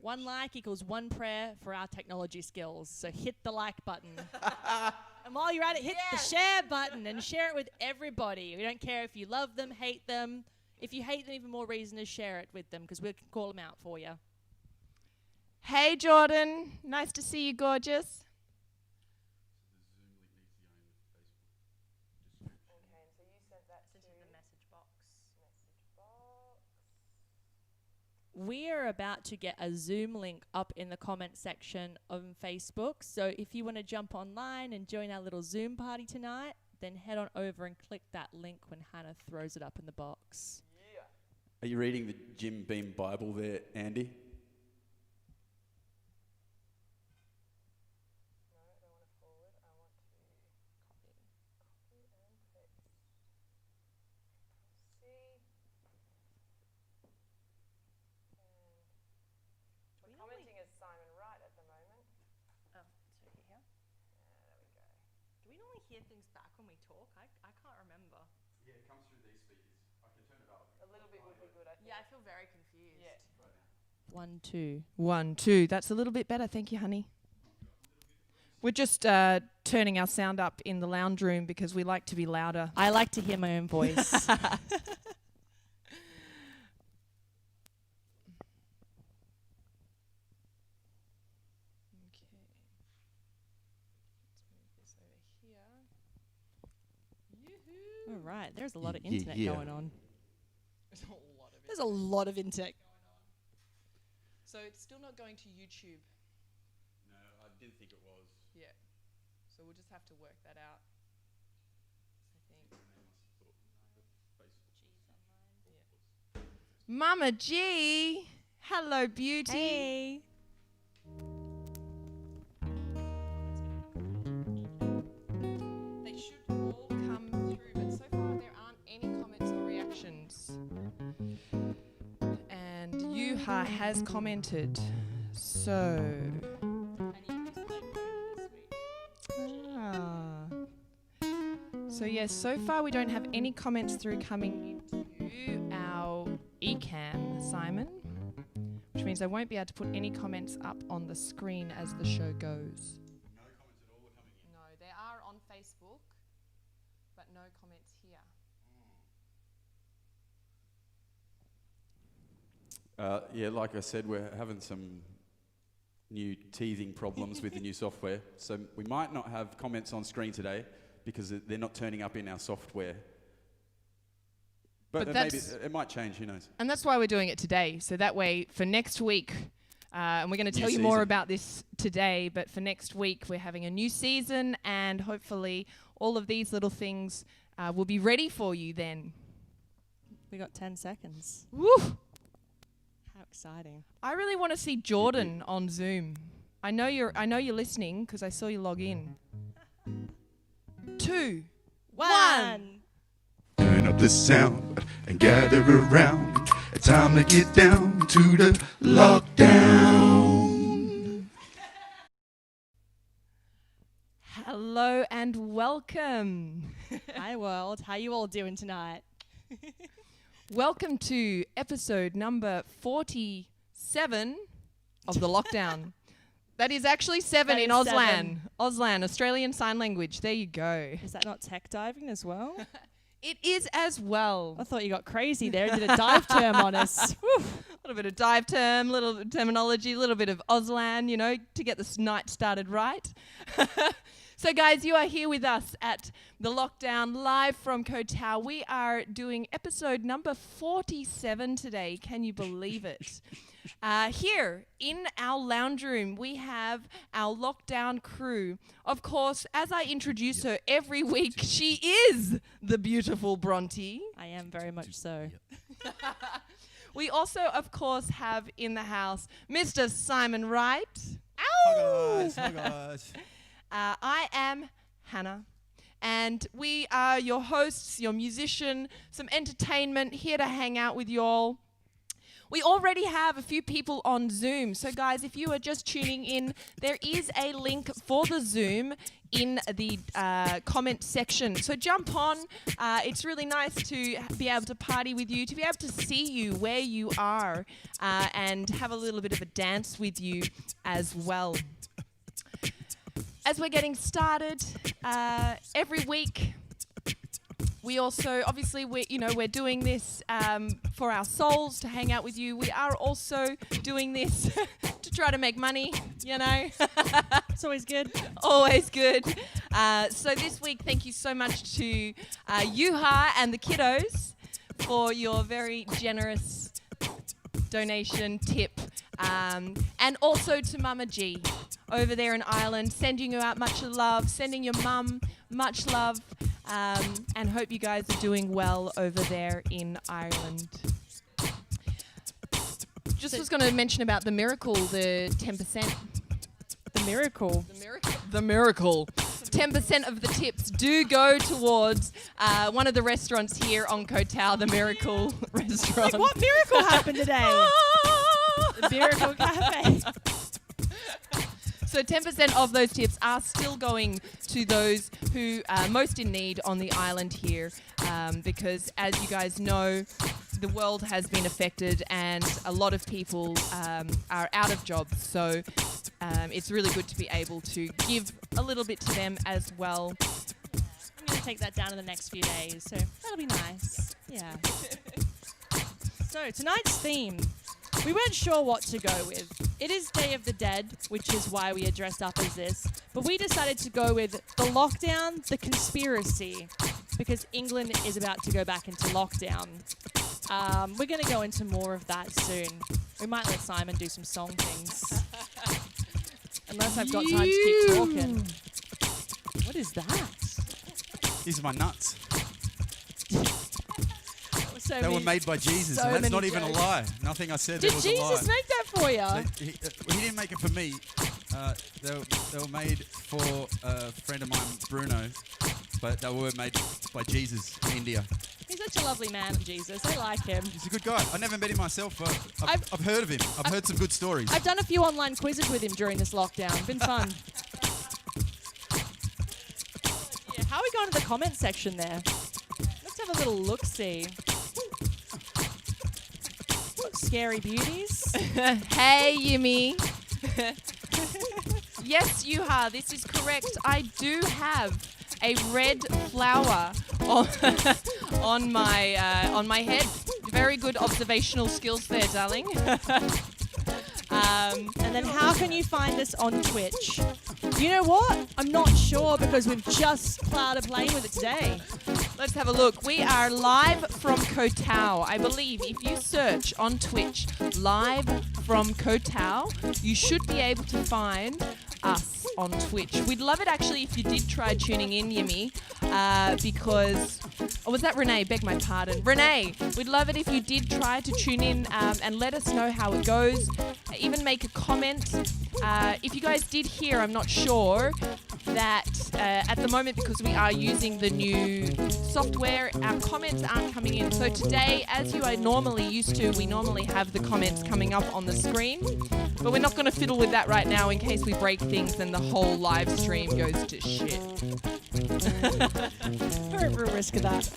1 like equals 1 prayer for our technology skills. So hit the like button. And while you're at it, hit the share button and share it with everybody. We don't care if you love them, hate them. If you hate them, even more reason to share it with them because we can call them out for you. Hey, Jordan. Nice to see you, gorgeous. Okay, so you sent that to the message box. message box. We are about to get a Zoom link up in the comment section on Facebook. So if you want to jump online and join our little Zoom party tonight, then head on over and click that link when Hannah throws it up in the box. Yeah. Are you reading the Jim Beam Bible there, Andy? No, I don't want to forward. I want to copy and paste. See. And we're commenting as Simon Wright at the moment. Oh, so here. There we go. Do we normally hear things back when we talk? I can't remember. Yeah, it comes through these speakers. I can turn it up. A little bit would be good, I think. Yeah, I feel very confused. Yeah. 1, 2. 1, 2. That's a little bit better. Thank you, honey. We're just turning our sound up in the lounge room because we like to be louder. I like to hear my own voice. All right, there's a lot of internet going on. There's a lot of internet going on. So it's still not going to YouTube. No, I didn't think it was. Yeah. So we'll just have to work that out. I think. Mama G. Hello, beauty. Hey. They should all come through, but so far there aren't any comments or reactions. And Yuha has commented. So. So yes, so far we don't have any comments through coming into our eCam, Simon, which means I won't be able to put any comments up on the screen as the show goes. No comments at all are coming in. No, there are on Facebook, but no comments here. Yeah, like I said, we're having some new teething problems with the new software. So we might not have comments on screen today because they're not turning up in our software. But maybe it might change, who knows? And that's why we're doing it today. So that way, for next week, and we're going to tell you more about this today, but for next week, we're having a new season, and hopefully all of these little things will be ready for you then. We got 10 seconds. Woo! How exciting. I really want to see Jordan on Zoom. I know you're listening because I saw you log in. 2, 1. Turn up the sound and gather around. It's time to get down to the lockdown. Hello and welcome. Hi world, how you all doing tonight? Welcome to episode number 47 of the lockdown. That is actually 7 That in is Auslan. 7. Auslan, Australian Sign Language. There you go. Is that not tech diving as well? It is as well. I thought you got crazy there and did a dive term on us. Woo. A little bit of dive term, little bit of terminology, a little bit of Auslan, you know, to get this night started right. So guys, you are here with us at the lockdown live from Koh Tao. We are doing episode number 47 today. Can you believe it? Here in our lounge room, we have our lockdown crew. Of course, as I introduce her every week, she is the beautiful Bronte. I am very much so. We also, of course, have in the house Mr. Simon Wright. Hi guys. I am Hannah, and we are your hosts, your musician, some entertainment, here to hang out with you all. We already have a few people on Zoom. So guys, if you are just tuning in, there is a link for the Zoom in the comment section. So jump on. It's really nice to be able to party with you, to be able to see you where you are, and have a little bit of a dance with you as well. As we're getting started, every week, we also, obviously, we're doing this for our souls, to hang out with you. We are also doing this to try to make money, It's always good. Always good. So this week, thank you so much to Yuha and the kiddos for your very generous donation tip. And also to Mama G over there in Ireland, sending you out much love, sending your mum much love, and hope you guys are doing well over there in Ireland. Just was going to mention about the miracle, the 10%. The miracle. The miracle. 10% of the tips do go towards one of the restaurants here on Koh Tao, the Miracle Restaurant. Like, what miracle happened today? The Miracle Cafe. So 10% of those tips are still going to those who are most in need on the island here, because as you guys know, the world has been affected and a lot of people are out of jobs. So it's really good to be able to give a little bit to them as well. I'm going to take that down in the next few days, so that'll be nice. Yeah. So tonight's theme, we weren't sure what to go with. It is Day of the Dead, which is why we are dressed up as this. But we decided to go with the lockdown, the conspiracy, because England is about to go back into lockdown. We're going to go into more of that soon. We might let Simon do some song things. Unless I've got time to keep talking. What is that? These are my nuts. So They were made by Jesus, so and that's many not even a jokes. lie. Nothing I said Did there was a lie. Jesus make that for you? He didn't make it for me. They were made for a friend of mine, Bruno, but they were made by Jesus in India. He's such a lovely man, Jesus. I like him. He's a good guy. I never met him myself, but I've heard of him. I've heard some good stories. I've done a few online quizzes with him during this lockdown. Been fun. Yeah, how are we going to the comment section there? Let's have a little look-see. Scary beauties. Hey, Yumi. Yes, Yuha, this is correct. I do have a red flower on my head. Very good observational skills there, darling. And then how can you find us on Twitch? You know what? I'm not sure because we've just started playing with it today. Let's have a look. We are live from Koh Tao. I believe if you search on Twitch, live from Koh Tao, you should be able to find us on Twitch. We'd love it actually if you did try tuning in, Yumi, because... Oh, was that Renee? Beg my pardon. Renee, we'd love it if you did try to tune in and let us know how it goes. Even make a comment. If you guys did hear, I'm not sure, that at the moment, because we are using the new software, our comments aren't coming in. So today, as you are normally used to, we normally have the comments coming up on the screen. But we're not going to fiddle with that right now in case we break things and the whole live stream goes to shit. We're at risk of that.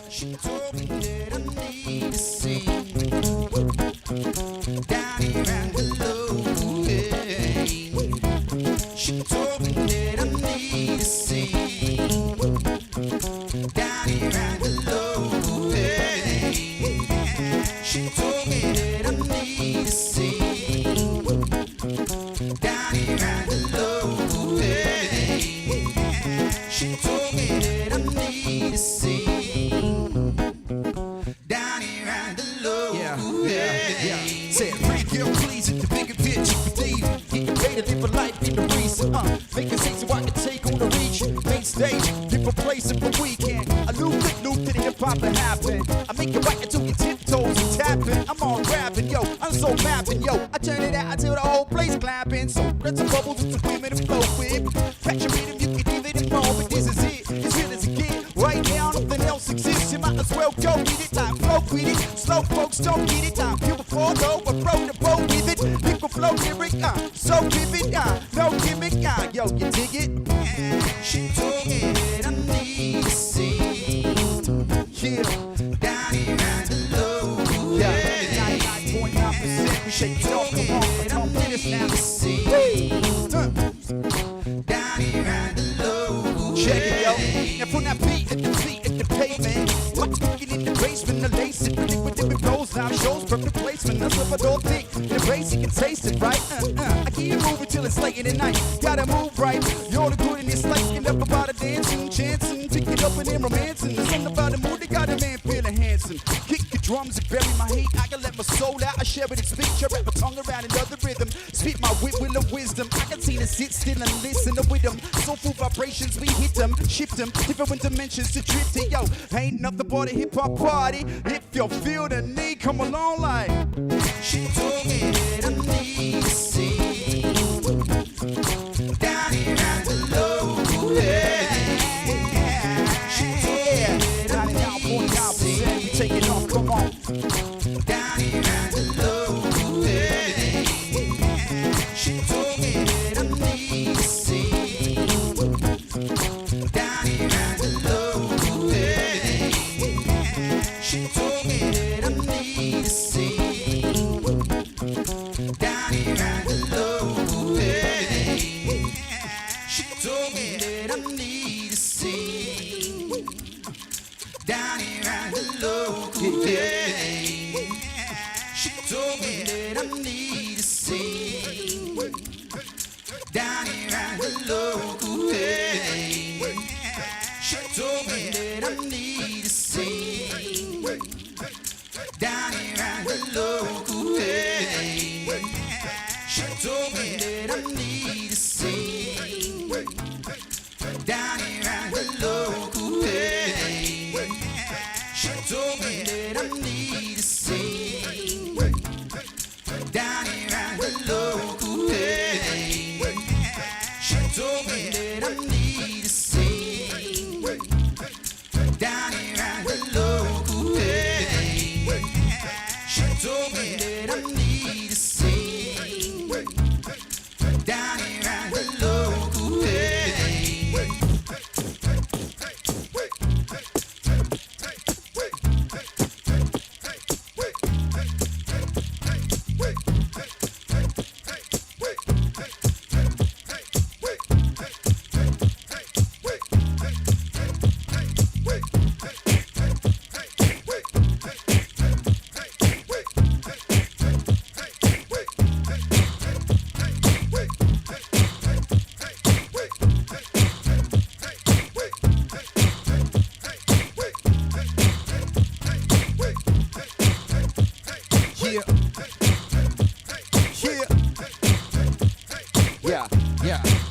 She told me that I need to sing down here and hello. Hey. She told me that I need to sing down here and hello. Hey. She told me that I need to sing down here and hello. Hey. She told me that I need to sing. Said, pretty girl, please, at the bigger picture, believe it. Getting ready to live a life in the reason. Make it so I can take on the reach. Main stage, different place of the weekend. I loop to the hip hop that happen. I make it right until your tiptoes and tapping. I'm on rapping, yo, I'm so mapping, yo. I turn it out until the whole place clapping. So let's a bubbles with the women to flow with. go get it, like flow with it. Slow folks don't get it, pure before though, but roll the boat with it. People flow lyric, so vivid, no gimmick, yo, you dig it? She told me that I need to see, yeah, down here at the low, yeah, 99.9%, we shake it off, come on, with us now, down here at the low, check it, yo, now from that beat at the feet at the pavement, what's cooking in the basement, the lace it, predict with different goals, now shows perfect placement, that's what I don't think, in the race you can taste it, right, I keep moving till it's late in the night, gotta move right, you're the good in this life, end up about a dancing, chancing, pick it up and then romancing, there's something about the mood that got a man feeling handsome, kick the drums and bury my hate, I can let my soul out, I share it in speech, I wrap my tongue around another rhythm, spit my wit with of wisdom, I can see to sit still and listen to with them, soulful vibrations, we hit them, shift them, different dimensions to drift it, yo, ain't nothing but a hip-hop party, if you feel the need, come along like, she told me that I need to see, down here at the low, yeah, she told me that I need to see, take it off, come on, down here at the low, yeah, she told me that I need to see, down here at the low, yeah, she told me that I need to see, down here at the low, yeah, she told me that I need to see, down here at the low, yeah, she told me that I need to see, down here at the low, yeah, she told me that I need to see, down here at the low, yeah, she told me that I need to see, down here at the low, yeah, she told me that I need to see, down here at the low, yeah, she told me that I need to see, down here at the low, yeah, she told me that I need to see, down here at the low, yeah.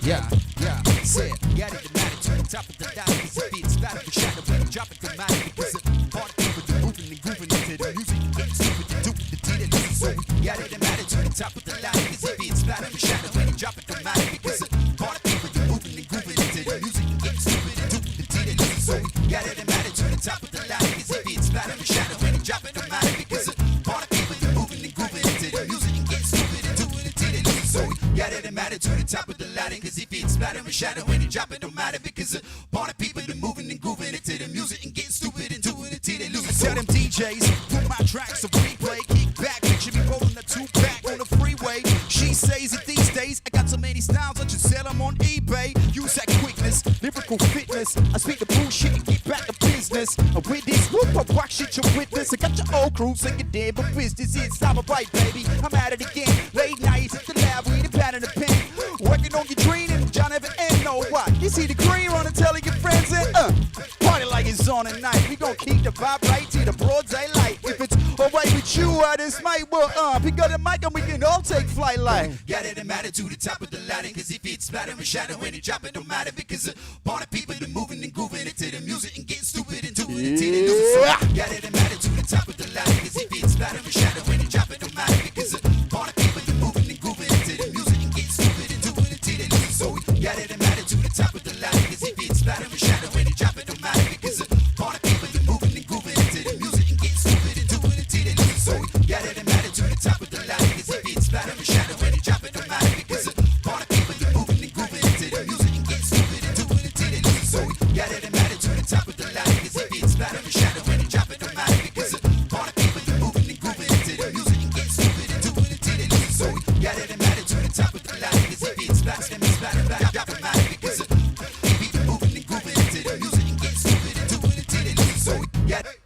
Yeah. Say it, got it, the matter to the top of the line, cause it beats better for shadow when you drop it, the matter, because it part of people do moving and grooving into the music, getting stupid to do the tea that listen, so we got it, the matter to the top of the line, cause it beats better for shadow when you drop it, the matter, because it part of people do moving and grooving into the music, getting stupid to do the tea that listen, so we got it, the matter to the top of the line, cause it beats better for shadow when you drop it, the matter, because it part of people do moving and grooving into the music, and getting stupid to do the tea that listen, so we got it, the matter to the top of the line, cause it beats better and shadow when you drop it, don't matter, because a part of people are moving and grooving into the music and getting stupid and doing it till they lose. Tell them DJs, put my tracks on replay, kick back, picture me rolling a 2-pack on the freeway. She says that these days I got so many styles I should sell them on eBay. Use that quickness, lyrical fitness. I speak the bullshit and get back to business. And with this whoop up rock shit you witness. I got your old crew singing dead, but business is time right, baby. I'm at it again. Late nights at the lab, we the pad in the pen. Working on your dream and John never end, no what? You see the green on and telling your friends and party like it's on tonight. We gon' keep the vibe right to the broad daylight. If it's alright with you, this might pick up the mic and we can all take flight like. Got it, matter to the top of the ladder, cause if it's splatter and shadow when it drop it don't matter, because a part of people are moving and grooving into the music and getting stupid and doing it till they lose it. So got it, matter to the top of the ladder, cause if it's splatter and shadow when it drop it don't matter, because a part of people are moving and grooving into the music and getting stupid and doing it till they lose it. So got it, matter to the top of the ladder, cause if it's splatter and shadow when it drop it don't matter, because a part of people are moving and grooving into the music. Get it and matter to the top of the line. Cause it beats splatter and shadow when you drop it, don't matter. Because all the people are moving and grooving into the music and get stupid and doing it till they lose it. So we get it and matter to the top of the line. Cause it beats splatter and splatter, drop it, matter. Because people moving and grooving into the music and get stupid and doing it till they lose it. So we get it.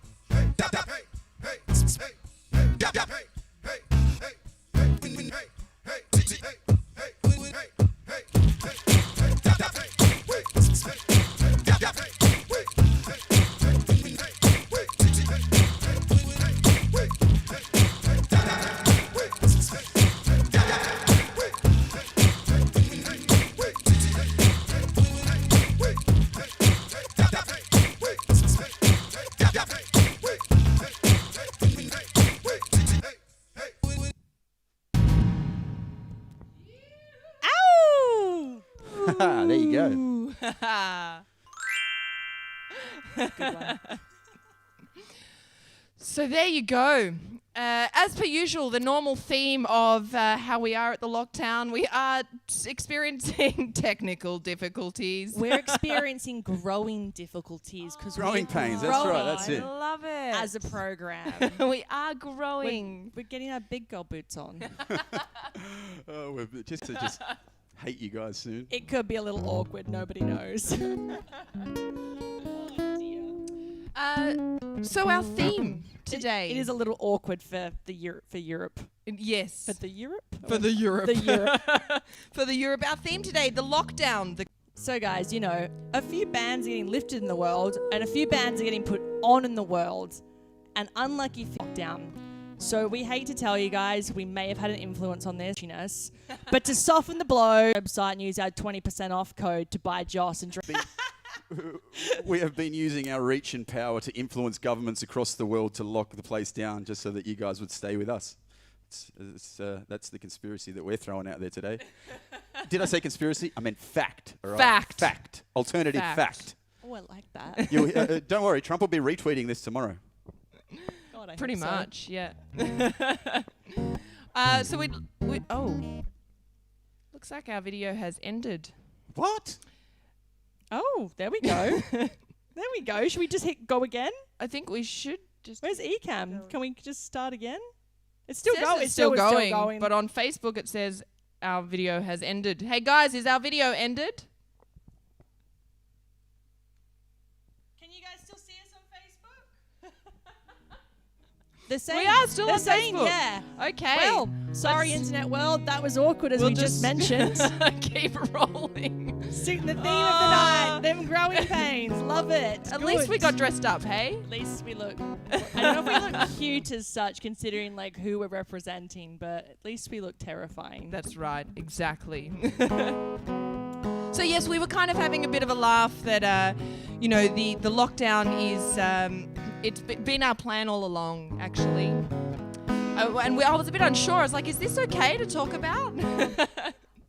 Ow! There you go. Ooh. Good one. So there you go. As per usual, the normal theme of how we are at the lockdown, we are experiencing technical difficulties. We're experiencing growing difficulties because Growing pains, that's right, that's it. I love it. as a program. we are growing. We're getting our big girl boots on. Oh, we're just hate you guys soon. It could be a little awkward. Nobody knows. So our theme today. It is a little awkward for Europe. Yes. For the Europe? For the Europe. The Europe. For the Europe. Our theme today, the lockdown. So guys, you know, a few bans are getting lifted in the world and a few bans are getting put on in the world. And unlucky for lockdown. So we hate to tell you guys, we may have had an influence on this. But to soften the blow, website and use our 20% off code to buy Joss and drink. We have been using our reach and power to influence governments across the world to lock the place down just so that you guys would stay with us. That's the conspiracy that we're throwing out there today. Did I say conspiracy? I meant fact. All right? Fact. Fact. Alternative fact. Oh, I like that. Don't worry, Trump will be retweeting this tomorrow. God, I Pretty hope so. much, yeah. So we looks like our video has ended. What? Oh, there we go. There we go. Should we just go again? I think we should just. Where's Ecamm? Can we just start again? It's still Says going. it's still going, but on Facebook it says our video has ended. Hey guys, is our video ended? Can you guys still see us on Facebook? They're saying, We are still they're on saying, Facebook. yeah. Okay. Well, sorry, Let's- internet world. That was awkward as We'll we just mentioned. keep rolling. Suiting the theme of the night. Them growing pains. Love it. At least we got dressed up, hey? At least we look. I don't know if we look cute as such, considering like who we're representing, but at least we look terrifying. That's right, exactly. So yes, we were kind of having a bit of a laugh that, the lockdown is, it's been our plan all along, actually. I was a bit unsure. I was like, is this okay to talk about?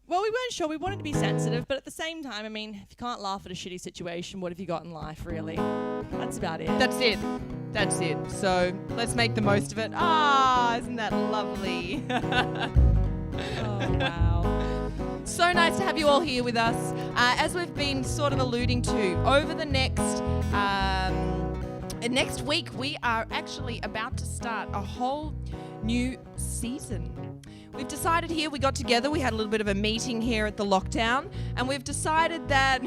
Well, we weren't sure. We wanted to be sensitive, but at the same time, I mean, if you can't laugh at a shitty situation, what have you got in life, really? That's about it. That's it. So let's make the most of it. Isn't that lovely? Oh, wow. So nice to have you all here with us. As we've been sort of alluding to, over the next week, we are actually about to start a whole new season. We've decided here, we got together, we had a little bit of a meeting here at the lockdown, and we've decided that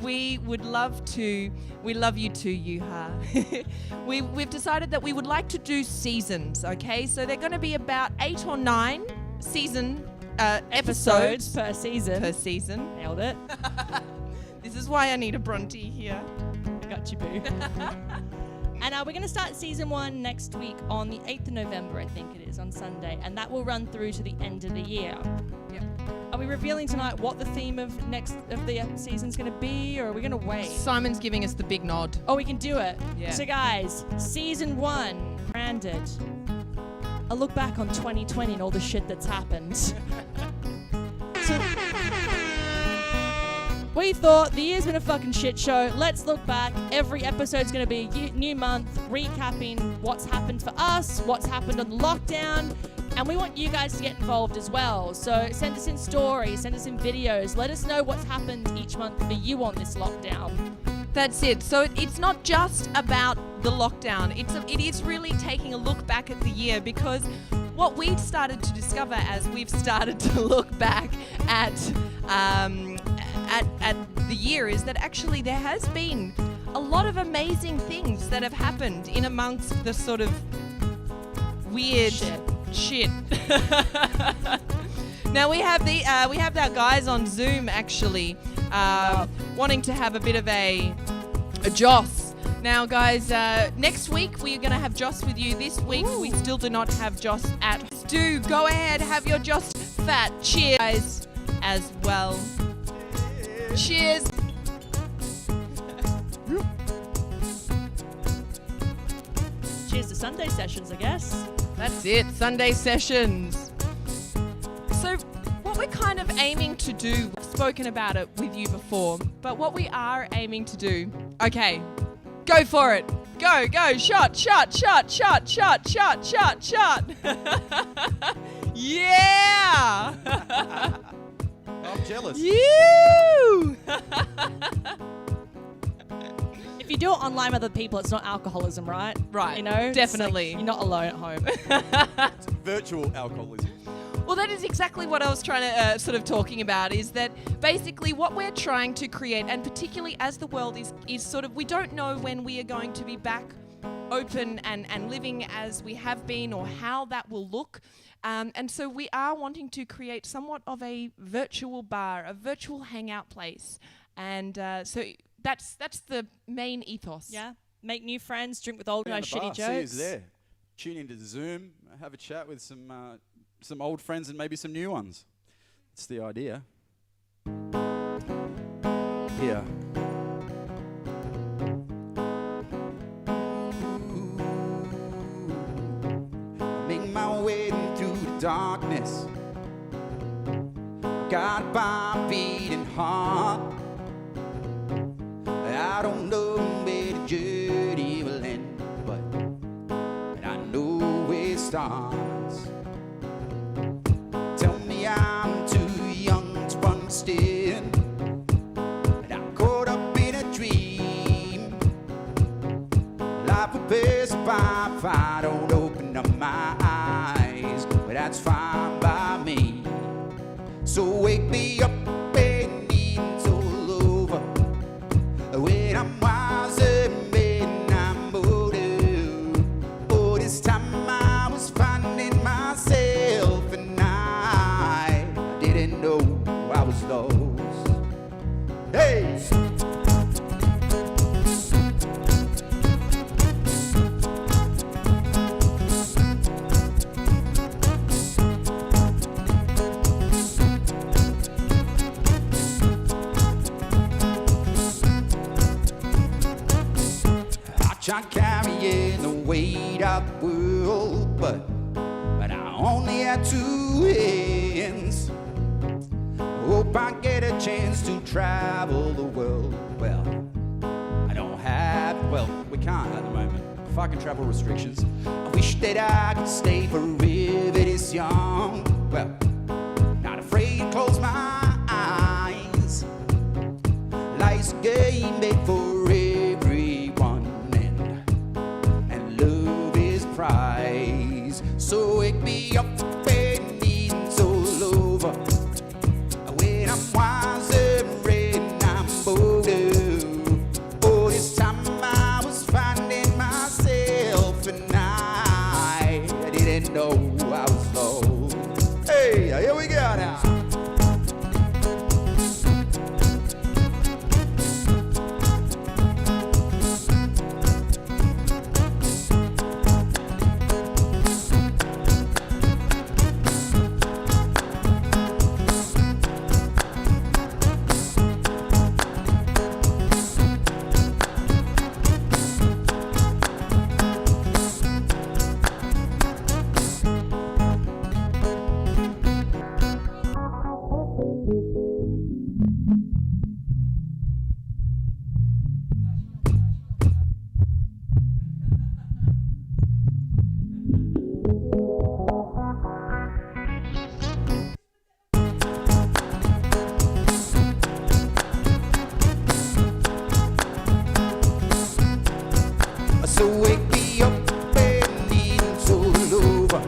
we love you too, Yuha. We've decided that we would like to do seasons, okay? So they're going to be about 8 or 9 season episodes per season. Nailed it. This is why I need a Bronte here. I got you, boo. And we're going to start season 1 next week on the 8th of November, I think it is, on Sunday. And that will run through to the end of the year. Yep. Are we revealing tonight what the theme of the season's going to be, or are we going to wait? Simon's giving us the big nod. Oh, we can do it. Yeah. So guys, season 1, branded. A look back on 2020 and all the shit that's happened. So, we thought the year's been a fucking shit show. Let's look back. Every episode's going to be a new month, recapping what's happened for us, what's happened on the lockdown, and we want you guys to get involved as well. So send us in stories, send us in videos. Let us know what's happened each month for you on this lockdown. That's it. So it's not just about the lockdown. It is really taking a look back at the year, because what we've started to discover as we've started to look back at the year is that actually there has been a lot of amazing things that have happened in amongst the sort of weird shit. Now we have our guys on Zoom actually wanting to have a bit of a Joss. Now guys, next week we're going to have Joss with you. This week we still do not have Joss at. Do go ahead, have your Joss fat. Cheers guys as well. Cheers. Cheers to Sunday sessions, I guess. That's it, Sunday sessions. So what we're kind of aiming to do, I've spoken about it with you before, but what we are aiming to do, okay, go for it. Go, shot. Yeah! I'm jealous. You! If you do it online with other people, it's not alcoholism, right? Right, You know? It's definitely. like you're not alone at home. It's virtual alcoholism. Well, that is exactly what I was trying to sort of talking about, is that basically what we're trying to create, and particularly as the world is sort of, we don't know when we are going to be back open and living as we have been, or how that will look. And so we are wanting to create somewhat of a virtual bar, a virtual hangout place. And so that's the main ethos. Yeah. Make new friends, drink with old Down guys, the bar, shitty see jokes. us there. Tune into Zoom, have a chat with some old friends and maybe some new ones. That's the idea. Here. Make my way through the darkness. Got my beating heart. I don't know where the journey will end, but I know where it starts. Tell me I'm too young to understand, and I'm caught up in a dream. Life will pass by if I don't open up my eyes, but that's fine by me. So wake me up when it's all over, when I'm wiser, when I'm older. Oh, this time I was finding myself, and I didn't know I was lost. Hey! Try carrying the weight of the world, but I only had two hands. Hope I get a chance to travel the world. Well, I don't have, well, we can't at the moment. Fucking travel restrictions. I wish that I could stay forever this young. Well, not afraid to close my eyes. Life's a game made for everyone. Love is prize. So wake me up when it's all over, when I'm wiser and I'm bolder. Oh, this time I was finding myself, and I didn't know I was lost. Hey, here we go now. So wake me up and it's all over.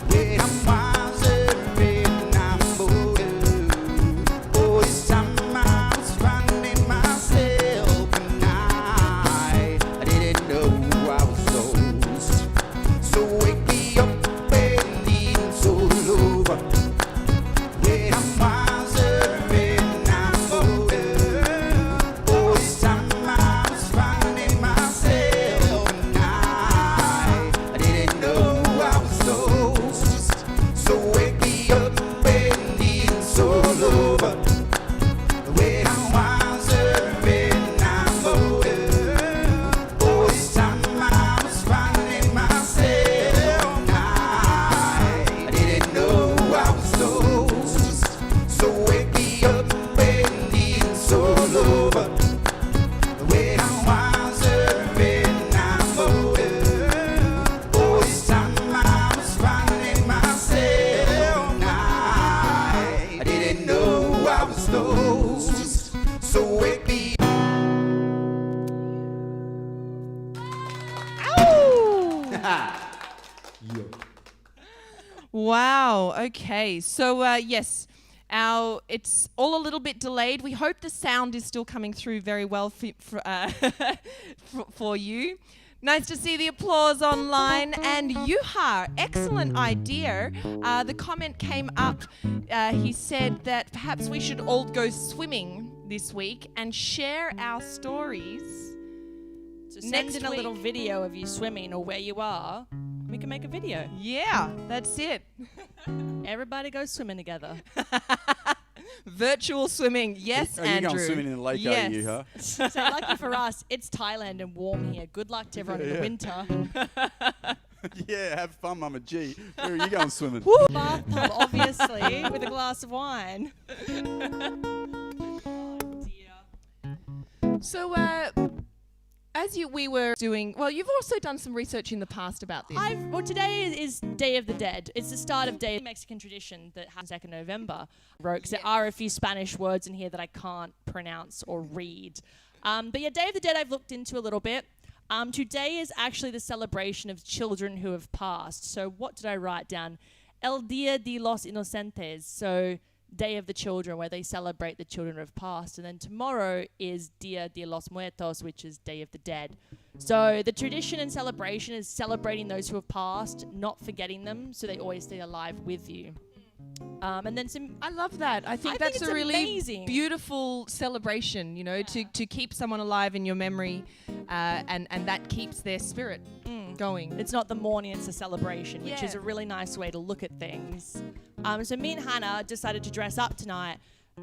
When I'm wiser and I'm older. Oh, this time I was finding myself and I didn't know I was lost. So wake me up and it's all over. When I'm wiser and I'm older. Oh, this time I was finding myself and I didn't know I was lost. So wake me up and it's all over. When I'm wiser and I'm older. Oh, this time I was finding myself and I didn't know I was lost. So wake me up and it's all over. When I'm wiser and I'm older. Oh, this time I was finding myself and I didn't know I was lost. So wake me Wow. Okay. So yes, it's all a little bit delayed. We hope the sound is still coming through very well for you. Nice to see the applause online. And Yuha, excellent idea. The comment came up. He said that perhaps we should all go swimming this week and share our stories. So send Next in a little week. video of you swimming or where you are. We can make a video. Yeah, that's it. Everybody go swimming together. Virtual swimming. Yes, Are you Andrew. going swimming in the lake, yes. are you, huh? So lucky for us, it's Thailand and warm here. Good luck to everyone in the Yeah. winter. Yeah, have fun, Mama G. Where are you going swimming? Bathtub, obviously, with a glass of wine. Oh dear. So, as we were doing, well, you've also done some research in the past about this. Well, today is Day of the Dead. It's the start of Day Mexican tradition that happens 2nd November. Because there are a few Spanish words in here that I can't pronounce or read. But yeah, Day of the Dead I've looked into a little bit. Today is actually the celebration of children who have passed. So what did I write down? El Día de los Inocentes. So Day of the Children, where they celebrate the children who have passed. And then tomorrow is Día de los Muertos, which is Day of the Dead. So the tradition and celebration is celebrating those who have passed, not forgetting them, so they always stay alive with you. And then some... I love that. I think I think that's it's a really amazing. beautiful celebration, you know, to keep someone alive in your memory, and that keeps their spirit going. It's not the mourning, it's a celebration, which is Yeah. a really nice way to look at things. So me and Hannah decided to dress up tonight,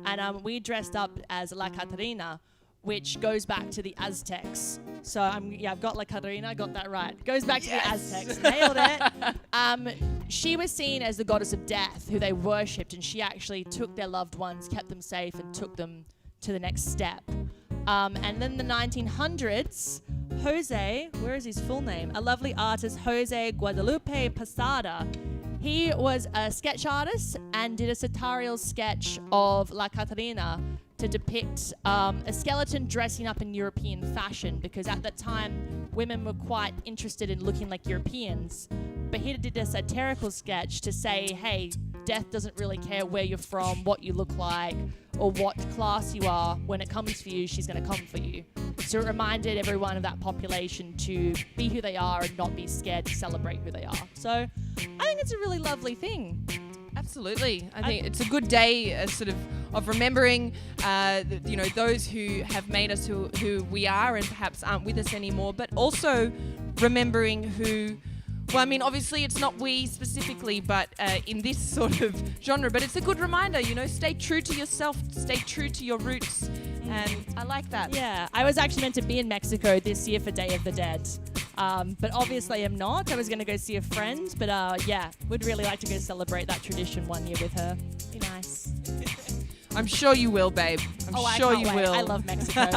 and we dressed up as La Catarina, which goes back to the Aztecs. So I've got La Catarina, I got that right. Goes back to the Aztecs, nailed it. She was seen as the goddess of death, who they worshipped, and she actually took their loved ones, kept them safe, and took them to the next step. And then the 1900s, Jose, where is his full name? A lovely artist, Jose Guadalupe Posada. He was a sketch artist and did a sartorial sketch of La Catarina to depict a skeleton dressing up in European fashion, because at that time women were quite interested in looking like Europeans. But he did a satirical sketch to say, hey, death doesn't really care where you're from, what you look like, or what class you are. When it comes for you, she's going to come for you. So it reminded everyone of that population to be who they are and not be scared to celebrate who they are. So I think it's a really lovely thing. Absolutely. I think it's a good day, sort of remembering, those who have made us who we are and perhaps aren't with us anymore, but also remembering who. Well, I mean, obviously it's not we specifically, but in this sort of genre. But it's a good reminder, stay true to yourself, stay true to your roots. And I like that. Yeah, I was actually meant to be in Mexico this year for Day of the Dead. But obviously I'm not. I was going to go see a friend, but would really like to go celebrate that tradition one year with her. Be nice. I'm sure you will, babe. I sure can't you wait. will. I love Mexico.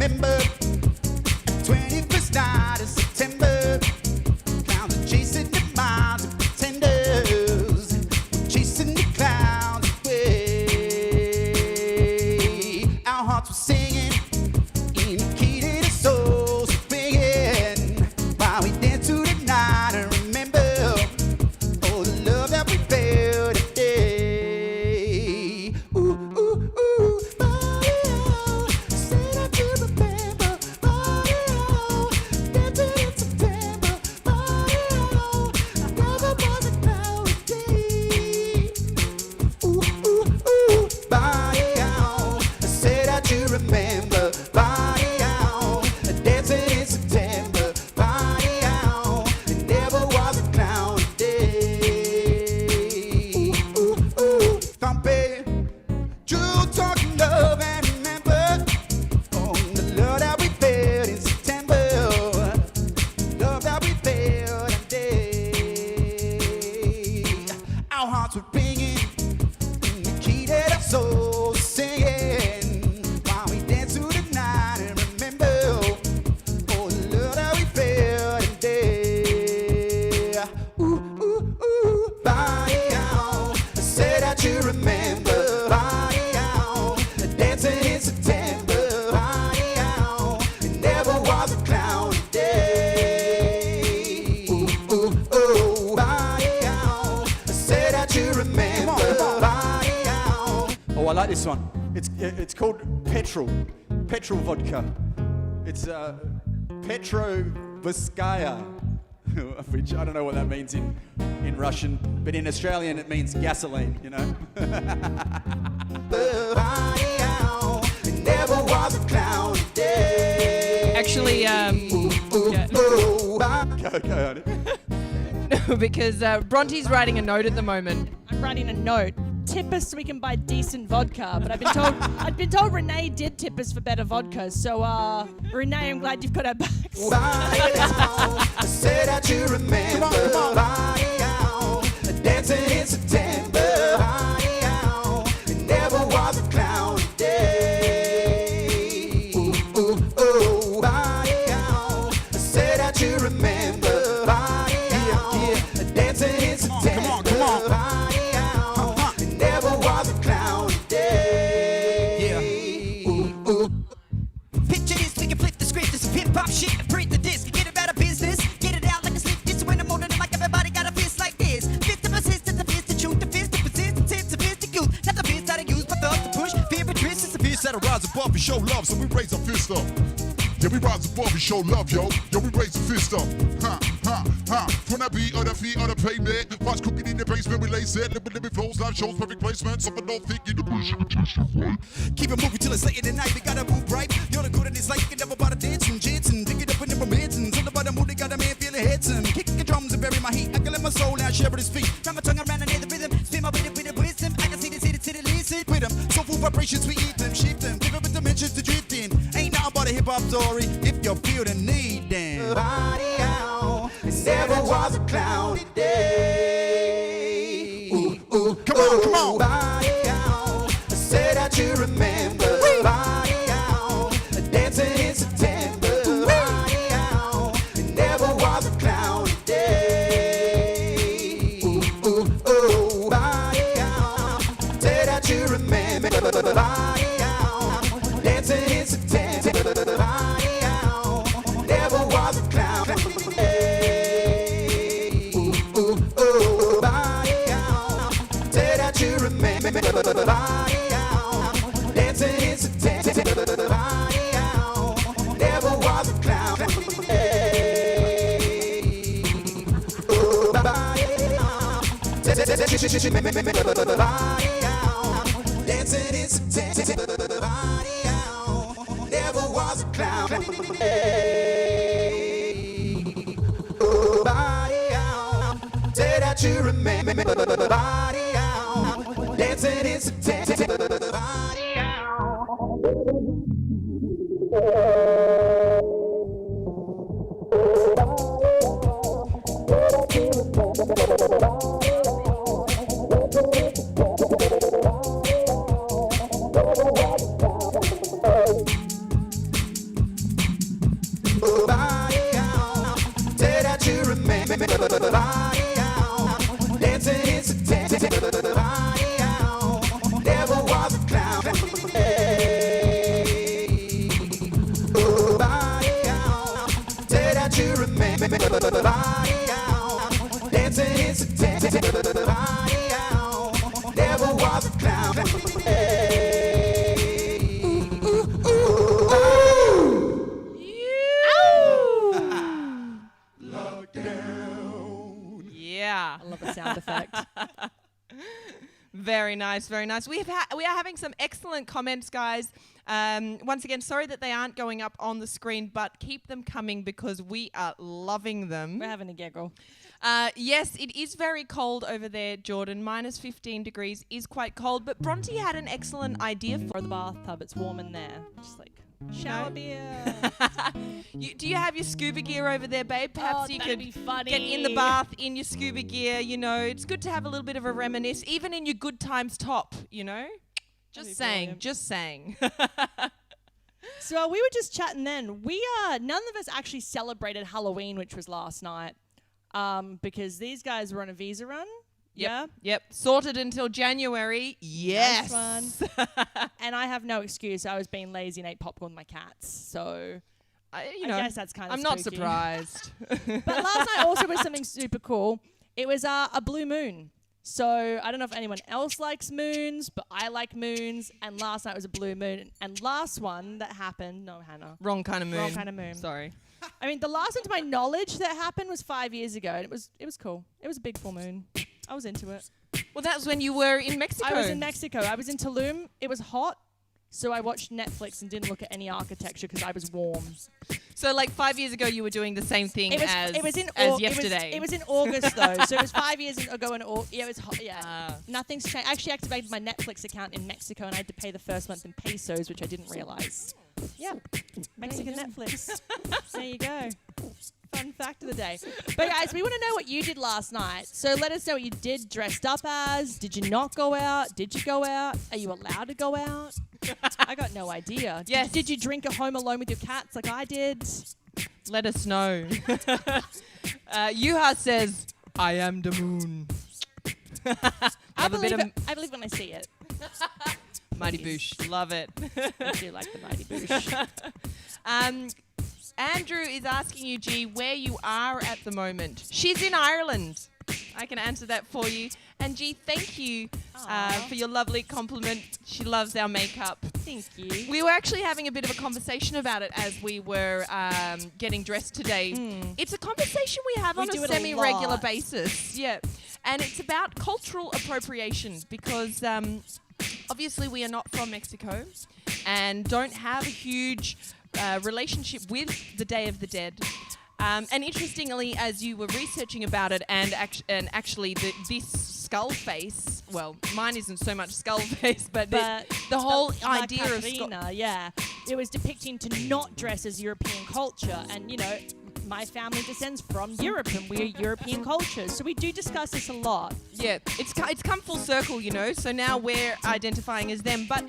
remember 21st night of September. Clowns are chasing the minds of pretenders, chasing the clowns away. Our hearts were singing in the key to the souls ringing while we dance to the night and remember all the love that we felt today. Ooh, ooh, ooh, body out. Said I could remember. Body out. Dancing in September. Body out. I never was a nowadays. Ooh, ooh, ooh, body out. I said I should remember. Body out. Dancing in September. Body out. It never was a clown day. Ooh, ooh, ooh. Thumping. True talking love and remember oh, the love that we felt in September. Love that we felt today. Our hearts were ringing in the key that our souls singing while we dance through the night and remember oh, the love that we felt today. Ooh, ooh, ooh, body out. I said that you remember. Body out. Dancing in September. Body out. It never was a clown day. Ooh, ooh, ooh, body out. I said that you remember. Body out. Oh, I like this one. It's called Petrol vodka. It's Petrovskaya, which I don't know what that means in Russian, but in Australian it means gasoline, you know. Body out. It never was a clown day. Actually, yeah. Ooh, body Go on. because Bronte's writing a note at the moment. I'm writing a note. Tip us so we can buy decent vodka. But I've been told Renee did tip us for better vodka. So Renee, I'm glad you've got our backs. Body out. I said that you remember. Come on. Body out. Dancing in September. Body out. It never was a clown day. Ooh, ooh, ooh. Body out. I said that you remember. Body out. Dancing in September. Come on. Body out. It never was a clown day. Ooh, ooh. Picture this, we can flip the script. This hip hop shit and print the disc. Get it out of business, get it out like a slip. This when I'm older than like everybody got a fist like this. Fist to persist, the fist to truth, the fist to persist, the tips, the fist to use. Not the fist that I use, but thoughts to push. Fear and twist, it's the fist That'll rise above and show love, so we raise our fist up. Yeah, we rise above and show love, yo. Yo, we raise the fist up. Ha, ha, ha. From that beat on the feet on the pavement. Watch cooking in the basement, we lay set. Living flows, live shows, perfect placement. Something don't think you the bush. Keep it moving till it's late in the night. We gotta move right. You're the good in this life. You can never bother dancing, dancing. Pick it up and never dancing. Something about the mood, they got a man feeling headsome. Kicking the drums and bury my heat. I can let my soul out, share with his feet. Wrap my tongue around and hear the rhythm. Spin my with the wisdom. I can see the listen with them. Soulful vibrations, we eat them, shift them. Different dimensions to drift in. Ain't nothing but a hip hop story. If you feel the need, then body out. It never was a cloudy day. Ooh, ooh, come on, come on. Body out. I say that you remember. Body out. Dancing in September. Body out. It never was a cloudy day. Ooh, ooh, ooh. Body out. Say that you remember. Body out. Dancing in September. Body out. Never was a cloudy day. Ooh, ooh, ooh. Body out. Say that you remember. Body out. Dancing in September. Body out. Never was a cloudy day. Ooh, body out. Say that you remember. Body out. Dancing in September. Body out. Never was a cloudy day. Ooh, body out. Say that you remember. Body out. Dancing in September. Body out. Very nice, very nice. We are having some excellent comments, guys. Once again, sorry that they aren't going up on the screen, but keep them coming because we are loving them. We're having a giggle. Yes, it is very cold over there, Jordan. Minus 15 degrees is quite cold, but Bronte had an excellent idea For the bathtub, it's warm in there. Just like shower beer. Do you have your scuba gear over there, babe? Perhaps you that'd could be funny. get in the bath in your scuba gear, you know. It's good to have a little bit of a reminisce, even in your good times top, you know. That'd be Saying, brilliant. just saying. So we were just chatting then. None of us actually celebrated Halloween, which was last night, because these guys were on a visa run. Yeah. Yep. Sorted until January. Yes. Nice one. And I have no excuse. I was being lazy and ate popcorn with my cats. So I guess that's kind of I'm not surprised. But last night also was something super cool. It was a blue moon. So I don't know if anyone else likes moons, but I like moons. And last night was a blue moon. And last one that happened, no, Hannah. Wrong kind of moon. Wrong kind of moon. Sorry. I mean, the last one to my knowledge that happened was 5 years ago. And it was cool. It was a big full moon. I was into it. Well, that was when you were in Mexico. I was in Mexico. I was in Tulum. It was hot. So I watched Netflix and didn't look at any architecture because I was warm. So like 5 years ago, you were doing the same thing as yesterday. It was in August though, so it was 5 years ago. Yeah, it was hot. Yeah, nothing's changed. I actually activated my Netflix account in Mexico, and I had to pay the first month in pesos, which I didn't realize. Yeah, Mexican Netflix. There you go. Fun fact of the day. But guys, we want to know what you did last night. So let us know what you did dressed up as. Did you not go out? Did you go out? Are you allowed to go out? I got no idea. Yes. Did you drink at home alone with your cats like I did? Let us know. Yuha says, I am the moon. I believe it when I see it. Mighty Boosh. Love it. I do like the Mighty Boosh. Andrew is asking you, G, where you are at the moment. She's in Ireland. I can answer that for you. And G, thank you for your lovely compliment. She loves our makeup. Thank you. We were actually having a bit of a conversation about it as we were getting dressed today. It's a conversation we have on a semi-regular lot. basis. Yeah. And it's about cultural appropriation because obviously we are not from Mexico and don't have a huge relationship with the Day of the Dead. And interestingly, as you were researching about it, and actually this skull face, well, mine isn't so much skull face, but the whole idea of yeah, it was depicting to not dress as European culture, and you know, my family descends from Europe, and we're European cultures, so we do discuss this a lot. Yeah, it's come full circle, you know. So now we're identifying as them, but.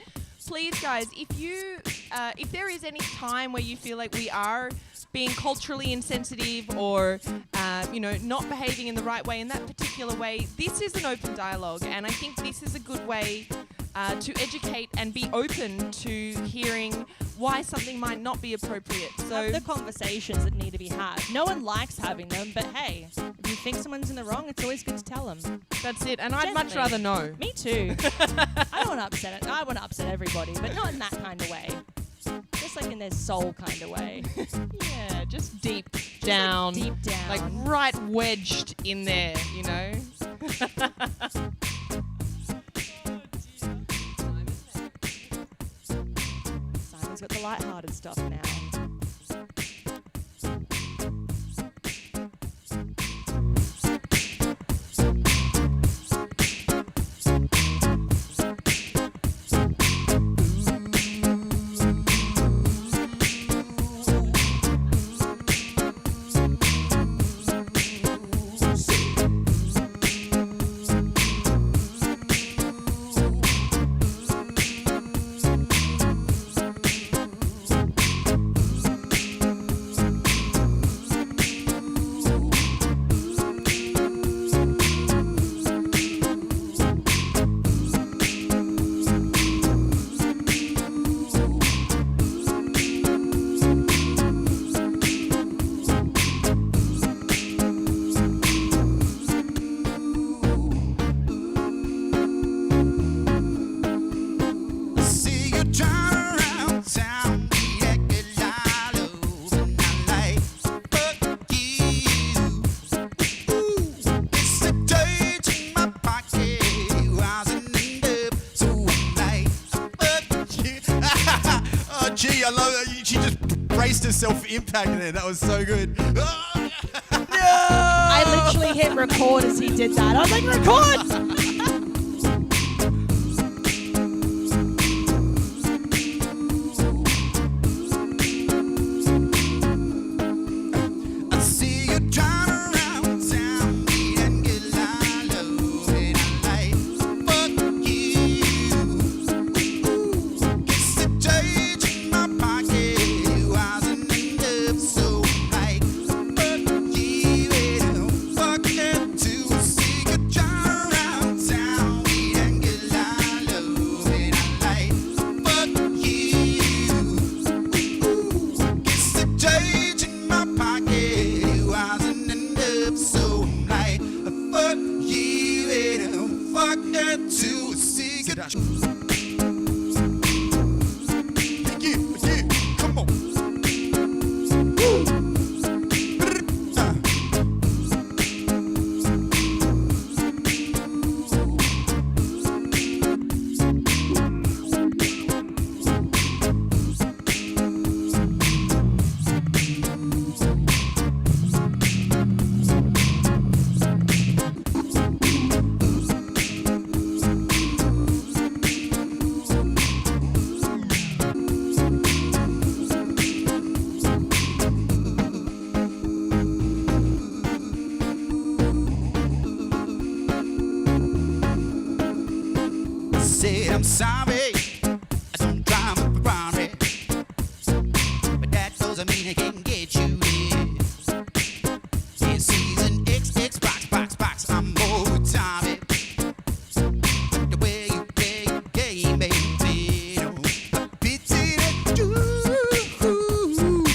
Please, guys, if there is any time where you feel like we are being culturally insensitive or, not behaving in the right way in that particular way, this is an open dialogue, and I think this is a good way to educate and be open to hearing why something might not be appropriate. So Have the conversations that need to be had. No one likes having them, but hey, if you think someone's in the wrong, it's always good to tell them. That's it, and I'd much rather know. Me too. I don't want to upset it. I want to upset everybody, but not in that kind of way. Just like in their soul kind of way. Yeah, just deep down. Like deep down. Like right wedged in there, you know? Simon's got the light-hearted stuff now. She just braced herself for impact there. That was so good. I literally hit record as he did that. I was like, record! I see you drive around town, meet and get loud, and I like fuck you. Guess the change in my pocket wasn't enough, so like fuck you and fuck her too. I see you drive around town, meet and get loud, and I like fuck you. Guess the change in my pocket wasn't enough, so I'm like, fuck you and fuck her too. See you. Again, come on. I said I'm sorry, I don't drive a Ferrari, but that doesn't mean I can get you there. Yeah, season XX box, I'm more tired. But the way you play your game, baby, I pity that you who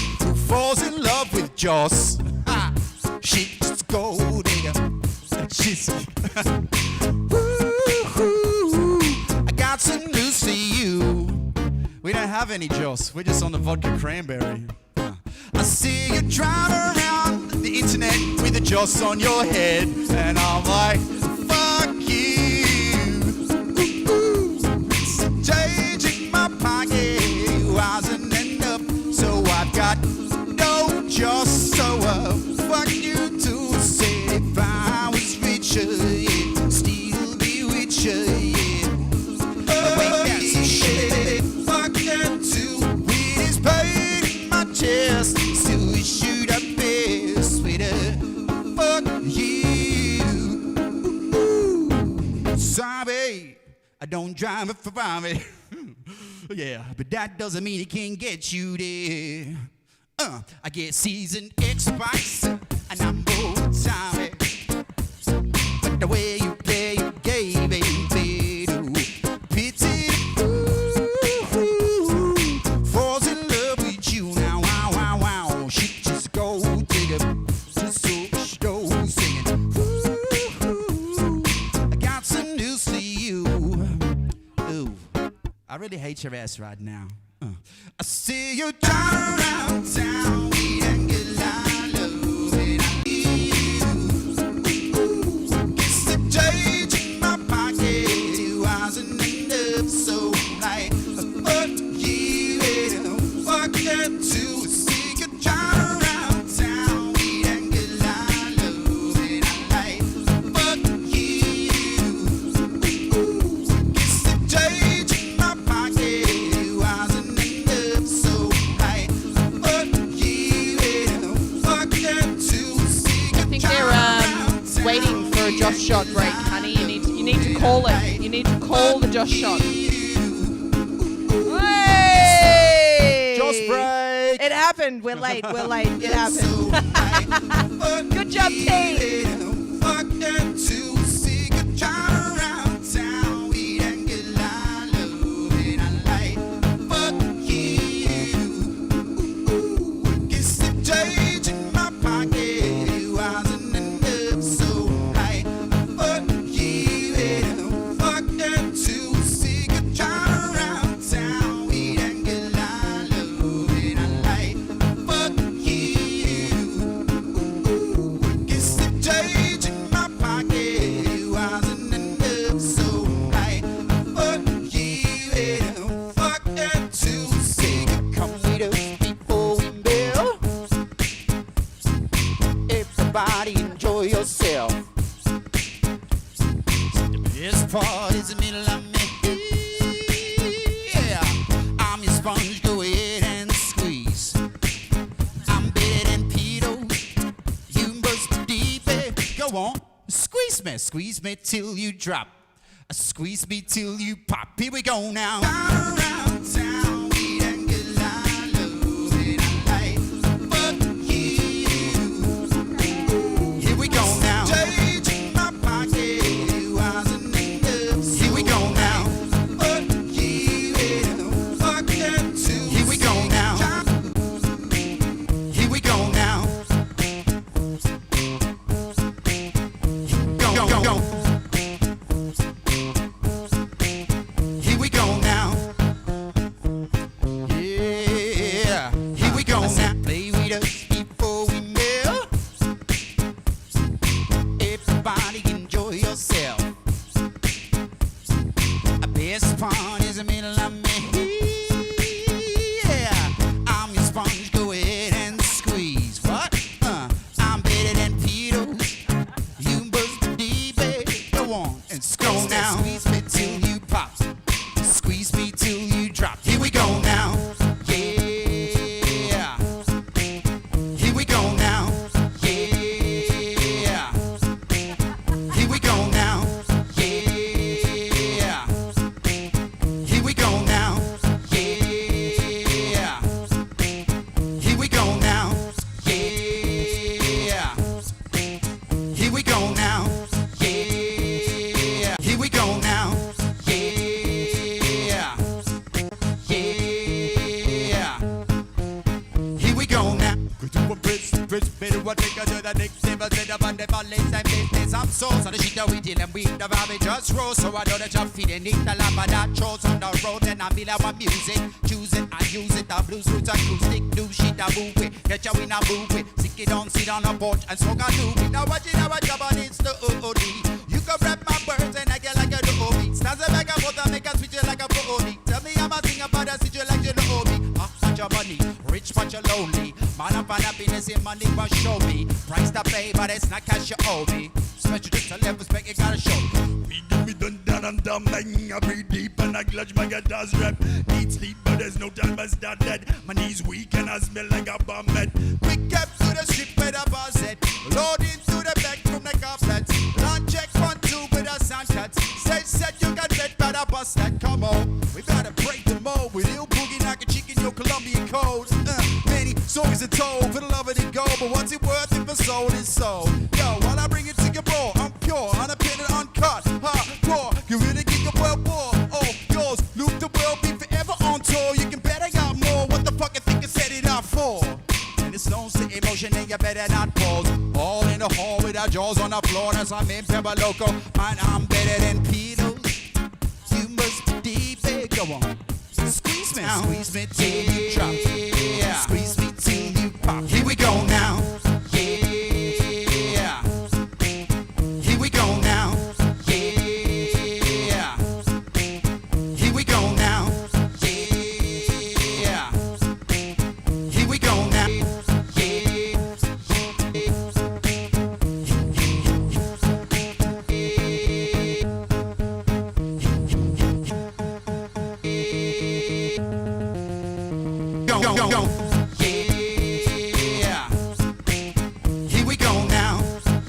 falls in love with Joss. She's just gold digger. She's I got some news for you. We don't have any Joss. We're just on the vodka cranberry. I see you drive around the internet with a Joss on your head, and I'm like, fuck you. Change in my pocket wasn't enough, so I've got no Joss. So fuck you too. Said if I was richer, yeah, still be with you, yeah. Fuck her too. With his pain in my chest, still we shoot up best with her. Fuck you. Sorry, I don't drive a Ferrari. Yeah, but that doesn't mean it can't get you there. I get seasoned X-Bikes, and I'm more sorry. But the way you play your game, baby, pity falls in love with you now. Wow. She just go digger, just so singing. I got some news for you. Ooh, I really hate your ass right now. I see you drive around town, eat and get loud, and I need you. Guess the change in my pocket wasn't enough, so like, fuck you and fuck her too. I see you drive around town, eat and get loud, and I like, fuck you. Guess the change in my pocket wasn't enough, so like, fuck you and fuck her too. I think they're waiting for a Josh shot break, honey. You need to call it. You need to call the Josh shot. Hey! Josh break. It happened. We're late. It happened. Good job, team. Fuck her too. See you drive around town, eat and get loud, and I like, fuck you. Guess the change in my pocket wasn't enough, so like, fuck you and fuck her too. See you drive around town, eat and get loud, and I like, fuck you. Guess the change in my pocket wasn't enough. Go on. Squeeze me till you drop. Squeeze me till you pop. Here we go now. Around town, we done get a lot of love in our life. Fuck you. Here we go now. Change in my pocket, it wasn't enough. Here we go now. Fuck you, fuck them too. Here we go now. Here we go now. Go, go, go. Here we go now. Yeah. Here we go now. Play with us before we melt. Everybody enjoy yourself. A best part is the middle of me. Yeah. I'm your sponge. Go ahead and squeeze. What? I'm better than Peter's. You must be baby. Go on and squeeze now. Squeeze me till you pop. Squeeze me till you drop. Here we go now. Yeah. Here we go now. Yeah. Here we go now. Yeah. Here we go now. Yeah. Here we go now. Yeah. Here we go now. Yeah. Here we go now. Yeah. Yeah. Here we go now. I'm so the shit that we dealing with the vibe just roll. So I know that you're feeling it. The lava that chores on the road, and I feel our music. Choose it, I use it. The blues roots acoustic, do shit I move with. Get you in a move with. Sit on a porch and smoke a doobie. Now watch it, our job on it's the OOD. You can rap my words and I get like a OOD. Stands a back and forth and make a switch it like a OOD. Tell me I'm a thing about a switch like you know me. Bunch of money, rich bunch of lonely. Man up and happiness in money but show me. Price to pay but it's not cash you owe me. Special just to level respect you gotta show me. We do me done down and down, man. I breathe deep and I clutch my guitar's rep. Need sleep, but there's no time I start dead. My knees weak and I smell like a bomb head. Quick cap to the strip where the bus set. Load into the back from the couplets. Launch check 1, 2 with a sound cuts. Stage set you got red by the bus that come on. We gotta break the mold with ill boogie like a chicken, your Colombian code. Many stories are told for the love of the gold, but what's it worth if a soul is sold? Yo, while I bring it to your bro, I'm pure, unappended, uncut, hardcore. You really get your world war. Oh, yours, Luke the world be forever on tour. You can bet I got more. What the fuck I think I set it out for? And it's loans to emotion and you better not pause. All in the hall with our jaws on the floor. As I'm in Pebble Loco, man, I'm better than Peter. You must be big. Go on. Squeeze me till you drop. Squeeze me till you pop. Here we go now. Yeah. Here we go now. Yeah. Here we go now. Yeah. Here we go now. Go, go, go. Yeah. Here we go now.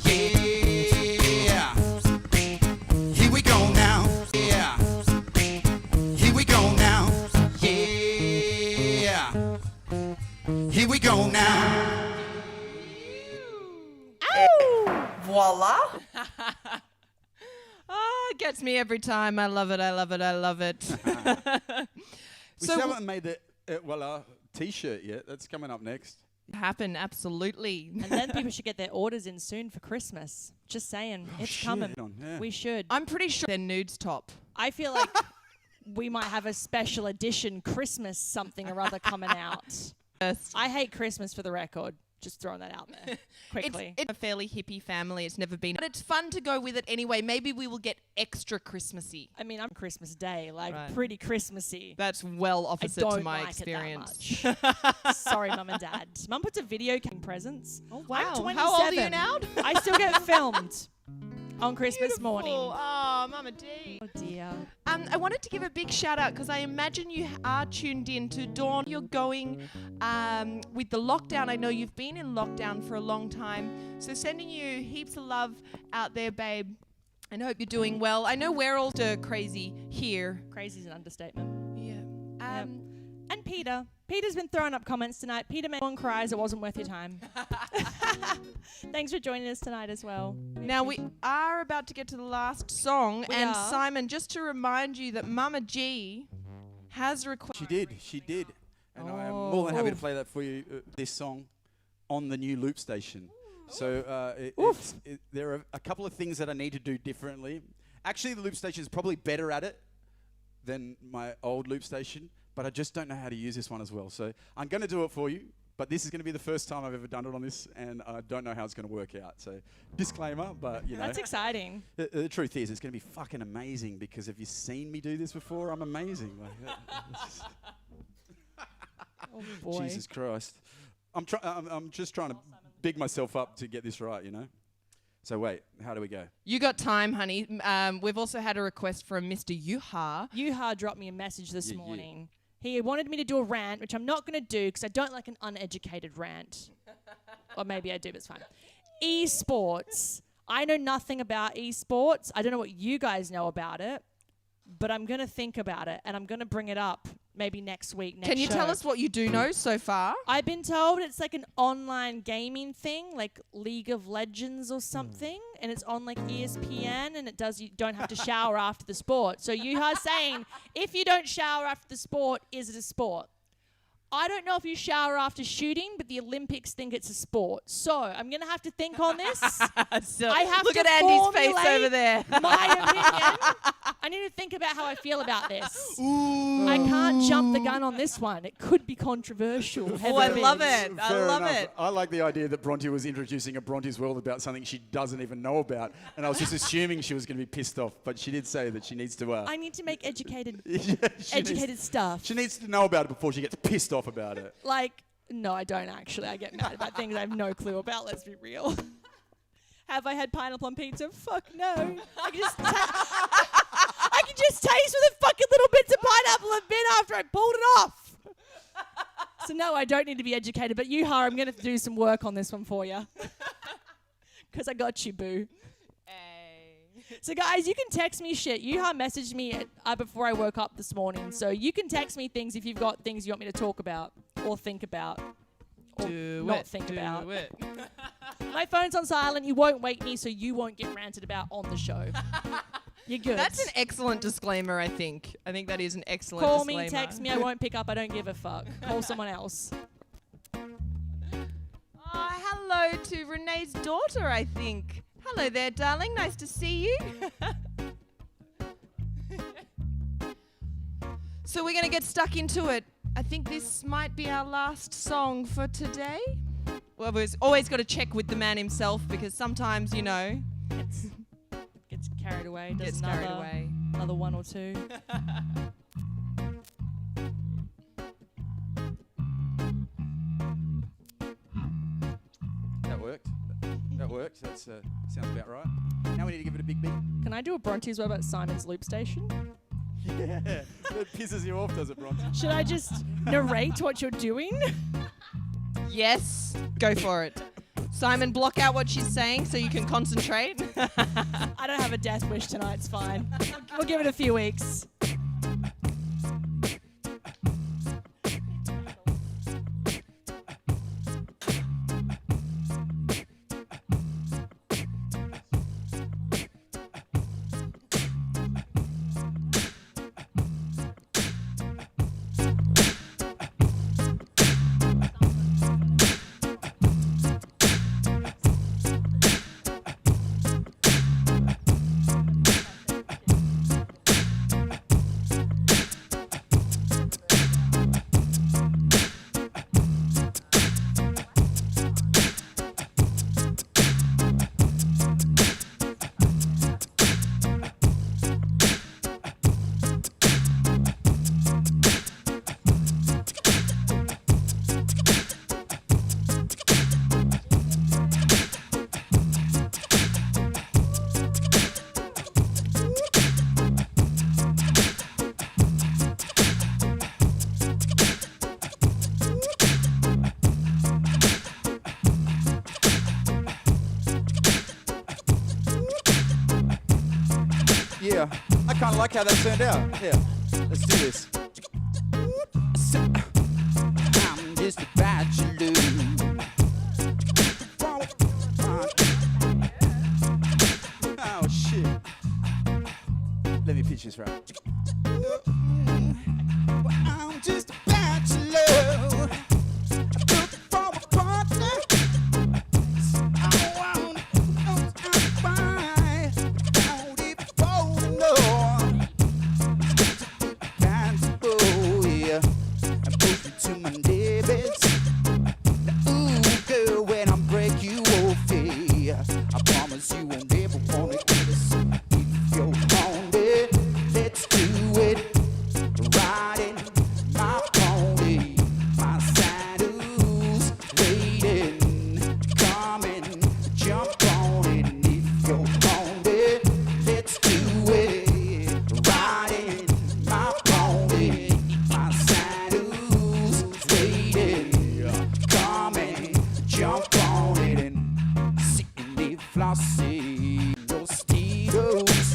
Yeah. Here we go now. Yeah. Here we go now. Yeah. Here we go now. Voila. Oh, it gets me every time. I love it. I love it. I love it. We still haven't made the t-shirt yet. That's coming up next. Happen, absolutely. And then people should get their orders in soon for Christmas. Just saying, it's coming. Yeah. We should. I'm pretty sure they're nudes top. I feel like we might have a special edition Christmas something or other coming out. Yes. I hate Christmas for the record. Just throwing that out there quickly. It's a fairly hippie family. It's never been. But it's fun to go with it anyway. Maybe we will get extra Christmassy. I mean, I'm Christmas Day, like Right. pretty Christmassy. That's well I opposite don't to my like experience. it that much. Sorry, Mum and Dad. Mum puts a video game presents. Oh, I'm wow. 27. How old are you now? I still get filmed on Christmas morning. Oh, Oh, Mama D. Oh dear. I wanted to give a big shout out because I imagine you are tuned in to Dawn. You're going with the lockdown. I know you've been in lockdown for a long time. So sending you heaps of love out there, babe. And I hope you're doing well. I know we're all crazy here. Crazy's an understatement. Yeah. And Peter. Peter's been throwing up comments tonight. Peter made one cries. It wasn't worth your time. Thanks for joining us tonight as well. Now we are about to get to the last song. We and are. Simon, just to remind you that Mama G has requested. She did. And I am more than happy to play that for you, this song, on the new loop station. So there are a couple of things that I need to do differently. Actually, the loop station is probably better at it than my old loop station, but I just don't know how to use this one as well. So I'm going to do it for you, but this is going to be the first time I've ever done it on this, and I don't know how it's going to work out. So disclaimer, but you know. That's exciting. The truth is, it's going to be fucking amazing, because have you seen me do this before? I'm amazing. Oh boy. Jesus Christ. I'm just trying to big myself up to get this right, you know? So wait, how do we go? You got time, honey. We've also had a request from Mr. Yuha. Yuha dropped me a message this Yeah. morning. He wanted me to do a rant, which I'm not going to do because I don't like an uneducated rant. Or maybe I do, but it's fine. Esports. I know nothing about esports. I don't know what you guys know about it, but I'm going to think about it, and I'm going to bring it up maybe next week. Can you tell us what you do know so far? I've been told it's like an online gaming thing, like League of Legends or something, and it's on like ESPN, and you don't have to shower after the sport. So you are saying, if you don't shower after the sport, is it a sport? I don't know if you shower after shooting, but the Olympics think it's a sport. So I'm going to have to think on this. I have Look to at Andy's face formulate over there. my opinion. I need to think about how I feel about this. I can't jump the gun on this one. It could be controversial. Oh, I heaven love forbid. it. I Fair love enough. it. I like the idea that Bronte was introducing a Bronte's World about something she doesn't even know about, and I was just assuming she was going to be pissed off, but she did say that she needs to... I need to make educated she stuff. She needs to know about it before she gets pissed off about it. No, I don't actually. I get mad about things I have no clue about. Let's be real. Have I had pineapple on pizza? Fuck no. I can just taste where the fucking little bits of pineapple have been after I pulled it off. So no, I don't need to be educated. But Yuha, I'm going to do some work on this one for you. Because I got you, boo. So guys, you can text me shit. Yuha messaged me before I woke up this morning. So you can text me things if you've got things you want me to talk about or think about or not think about. My phone's on silent. You won't wake me, so you won't get ranted about on the show. You're good. That's an excellent disclaimer, I think. I think that is an excellent Call disclaimer. me, text me. I won't pick up. I don't give a fuck. Call someone else. Hello to Renee's daughter, I think. Hello there, darling. Nice to see you. So we're going to get stuck into it. I think this might be our last song for today. Well, we've always got to check with the man himself, because sometimes, you know, Gets carried away. Does gets carried away. Another one or two. That worked. That worked. That sounds about right. Now we need to give it a big beat. Can I do a Bronte's Web at Simon's Loop Station? Yeah. That pisses you off, does it, Bronte? Should I just narrate what you're doing? Yes, go for it. Simon, block out what she's saying so you can concentrate. I don't have a death wish tonight. It's fine. We'll give it a few weeks. I kind of like how that turned out. Yeah, let's do this. I'm just a bachelor. Oh shit. Let me pitch this right. I'm just a bachelor. Looking for a partner. I want to find out if you wanna know. Comfortable, yeah. And push me to my limits. Ooh, girl, when I break you off, yeah, I promise you won't ever wanna get us. If you're on it, let's do it. Riding my pony, my saddle's waiting, coming, jump on it. And if you're on it, let's do it. Riding my pony, my saddle's waiting, coming, jump on it. And sitting there flossing those Tito's.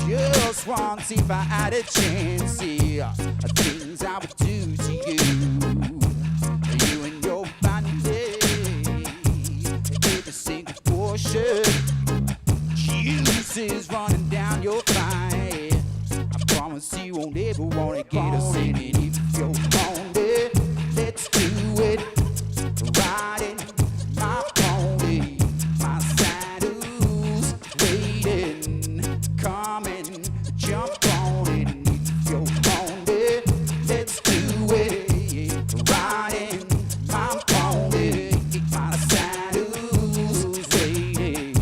Just once if I had a chance, yeah, things I would do to you and your body, every single portion, juices running down your thigh. I promise you won't ever wanna get us in it. If you're on it, let's do it. Riding my pony, my saddle's waiting, coming, jump on it. And if you're on it, let's do it. Riding my pony, my saddle's waiting,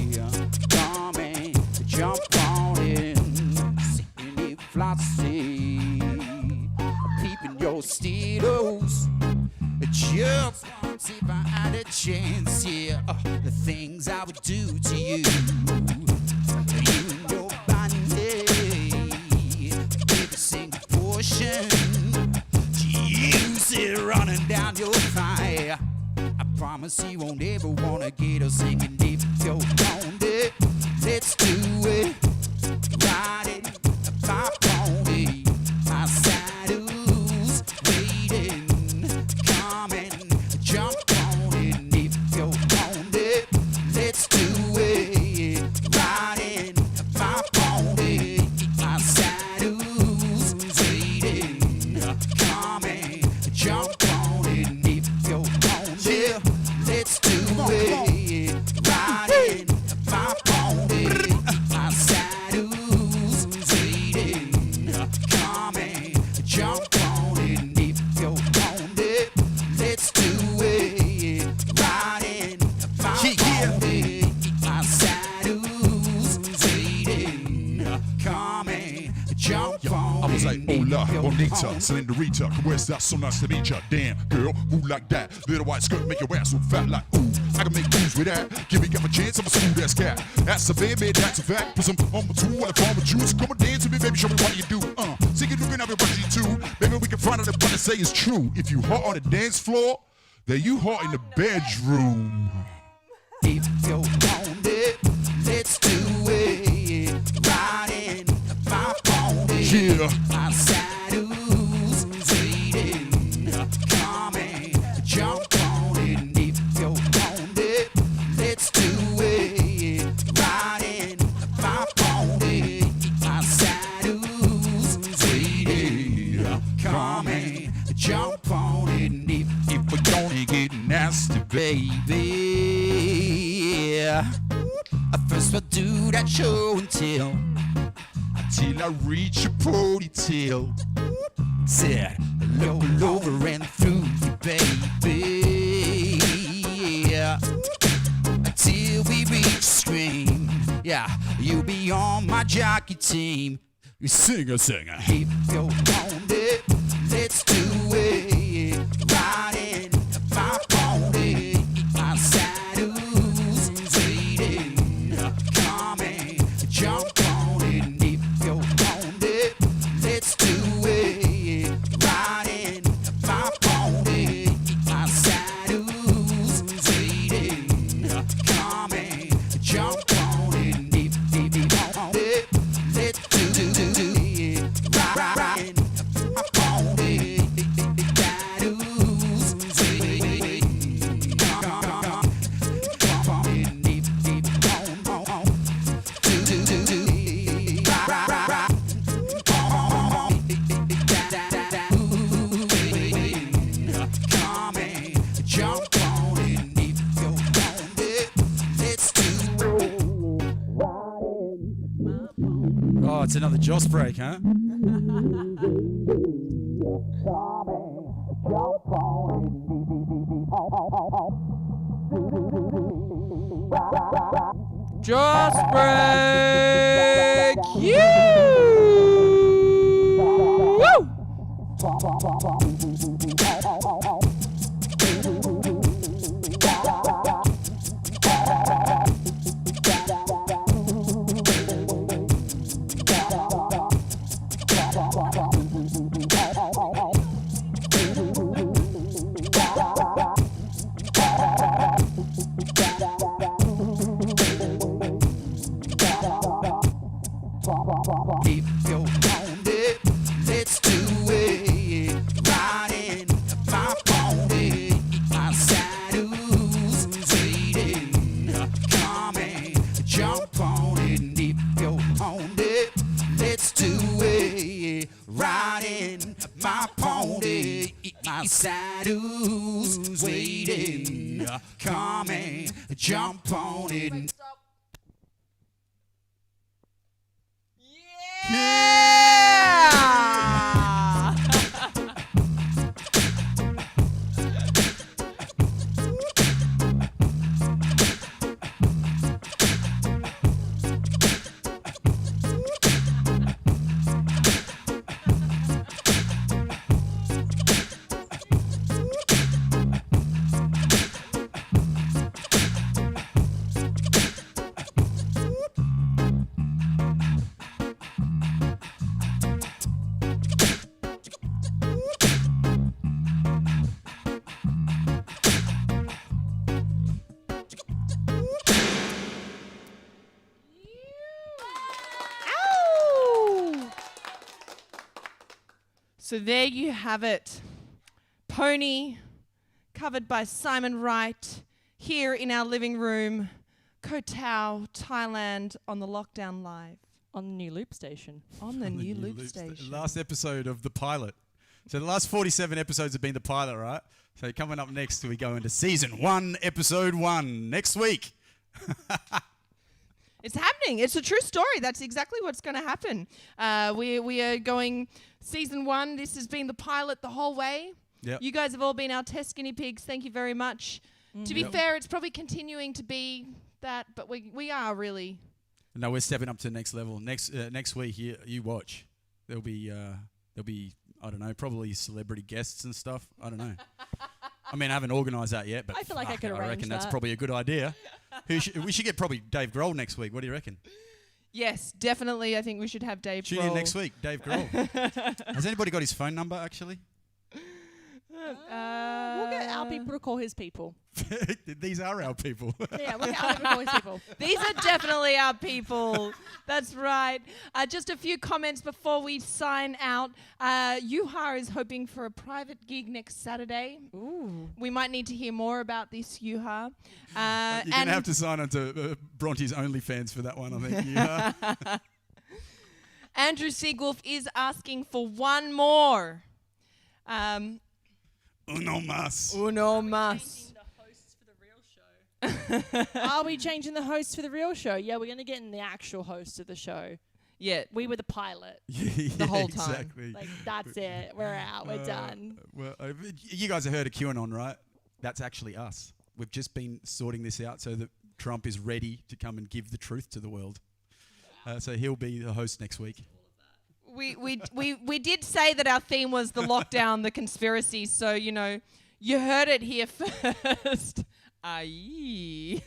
coming, jump on it. Sitting there flossing, peeping your Steedos. Just once if I had a chance, yeah, the things I would do to you and your body, every single portion, juicy running down your thigh. I promise you won't ever wanna get us singing. If you're on it, let's do it. Riding my pony, my saddle's waiting, coming, jump on it. And if you're on it, let's do it. Riding my pony, my saddle's waiting, coming, jump on it. And if you're on it, let's do it. Riding my pony, my saddle's waiting, coming, jump on it. And if you're on it, let's do it. Riding my pony, my saddle's waiting, coming, jump on I was it. like, And if hola, you're bonita, on Cylinderita, where's that so nice to meet ya? Damn, girl, who like that? Little white skirt make your ass so fat like, ooh, I can make moves with that. Give me a chance, I'm a smooth ass cat. That's a baby, that's a fact. Put some on my two while I form a juice. Come on, dance with me, baby, show me what you do. Sing it, looking at me, what you too. Maybe we can find out if what I say is true. If you hot on the dance floor, then you hot in the bedroom. If you're on it, let's do it. Riding my pony, Yeah. my saddle's waiting, coming, jump on it. And if you're on it, let's do it. Riding my pony, my saddle's waiting, coming, jump on it. And if we're gonna get nasty, baby, first we'll do that show and tell Till I reach your ponytail. said look over and through you, baby, till we reach scream. Yeah, you'll be on my jockey team. Singer, singer. If you're on it, let's do it. Riding my pony, my saddle's waiting, coming, jump on it. And if you're on it, let's do it. Riding my pony, my saddle's waiting, coming, jump on it. And if you're on it, let's do it's another Joss break, huh? Just break you. Woo! If you want it, let's do it. Riding my pony, my saddle's waiting. Come and jump on it. If you want it, let's do it. Riding my pony, my saddle's waiting. Come and jump on it. Yeah! Ow! So there you have it. Pony, covered by Simon Wright, here in our living room, Koh Tao, Thailand, on the Lockdown Live. On the new loop station. On the new loop station. Last episode of the pilot. So the last 47 episodes have been the pilot, right? So coming up next, we go into season 1, episode 1 next week. It's happening. It's a true story. That's exactly what's going to happen. We are going season 1. This has been the pilot the whole way. Yep. You guys have all been our test guinea pigs. Thank you very much. To be fair, it's probably continuing to be that, but we are really. No, we're stepping up to the next level. Next week, you watch. There'll be I don't know, probably celebrity guests and stuff. I don't know. I mean, I haven't organised that yet, but I feel like I could I arrange reckon that's that. probably a good idea. We should get probably Dave Grohl next week. What do you reckon? Yes, definitely. I think we should have Dave Tune Grohl. in next week, Dave Grohl. Has anybody got his phone number, actually? We'll get our people to call his people. These are our people. Yeah, we'll get our people to call his people. These are definitely our people. That's right. Just a few comments before we sign out. Yuha is hoping for a private gig next Saturday. Ooh. We might need to hear more about this, Yuha. You're going to have to sign on to Bronte's OnlyFans for that one, I think. Yeah. Andrew Seagulf is asking for one more. Uno mas. Uno mas. Are we changing the host for the real show? Yeah, we're going to get in the actual host of the show. Yeah. We were the pilot. The whole time. Exactly. Like, that's it. We're out. We're done. Well, you guys have heard of QAnon, right? That's actually us. We've just been sorting this out so that Trump is ready to come and give the truth to the world. So he'll be the host next week. We did say that our theme was the lockdown, the conspiracy. So, you know, you heard it here first. Aye.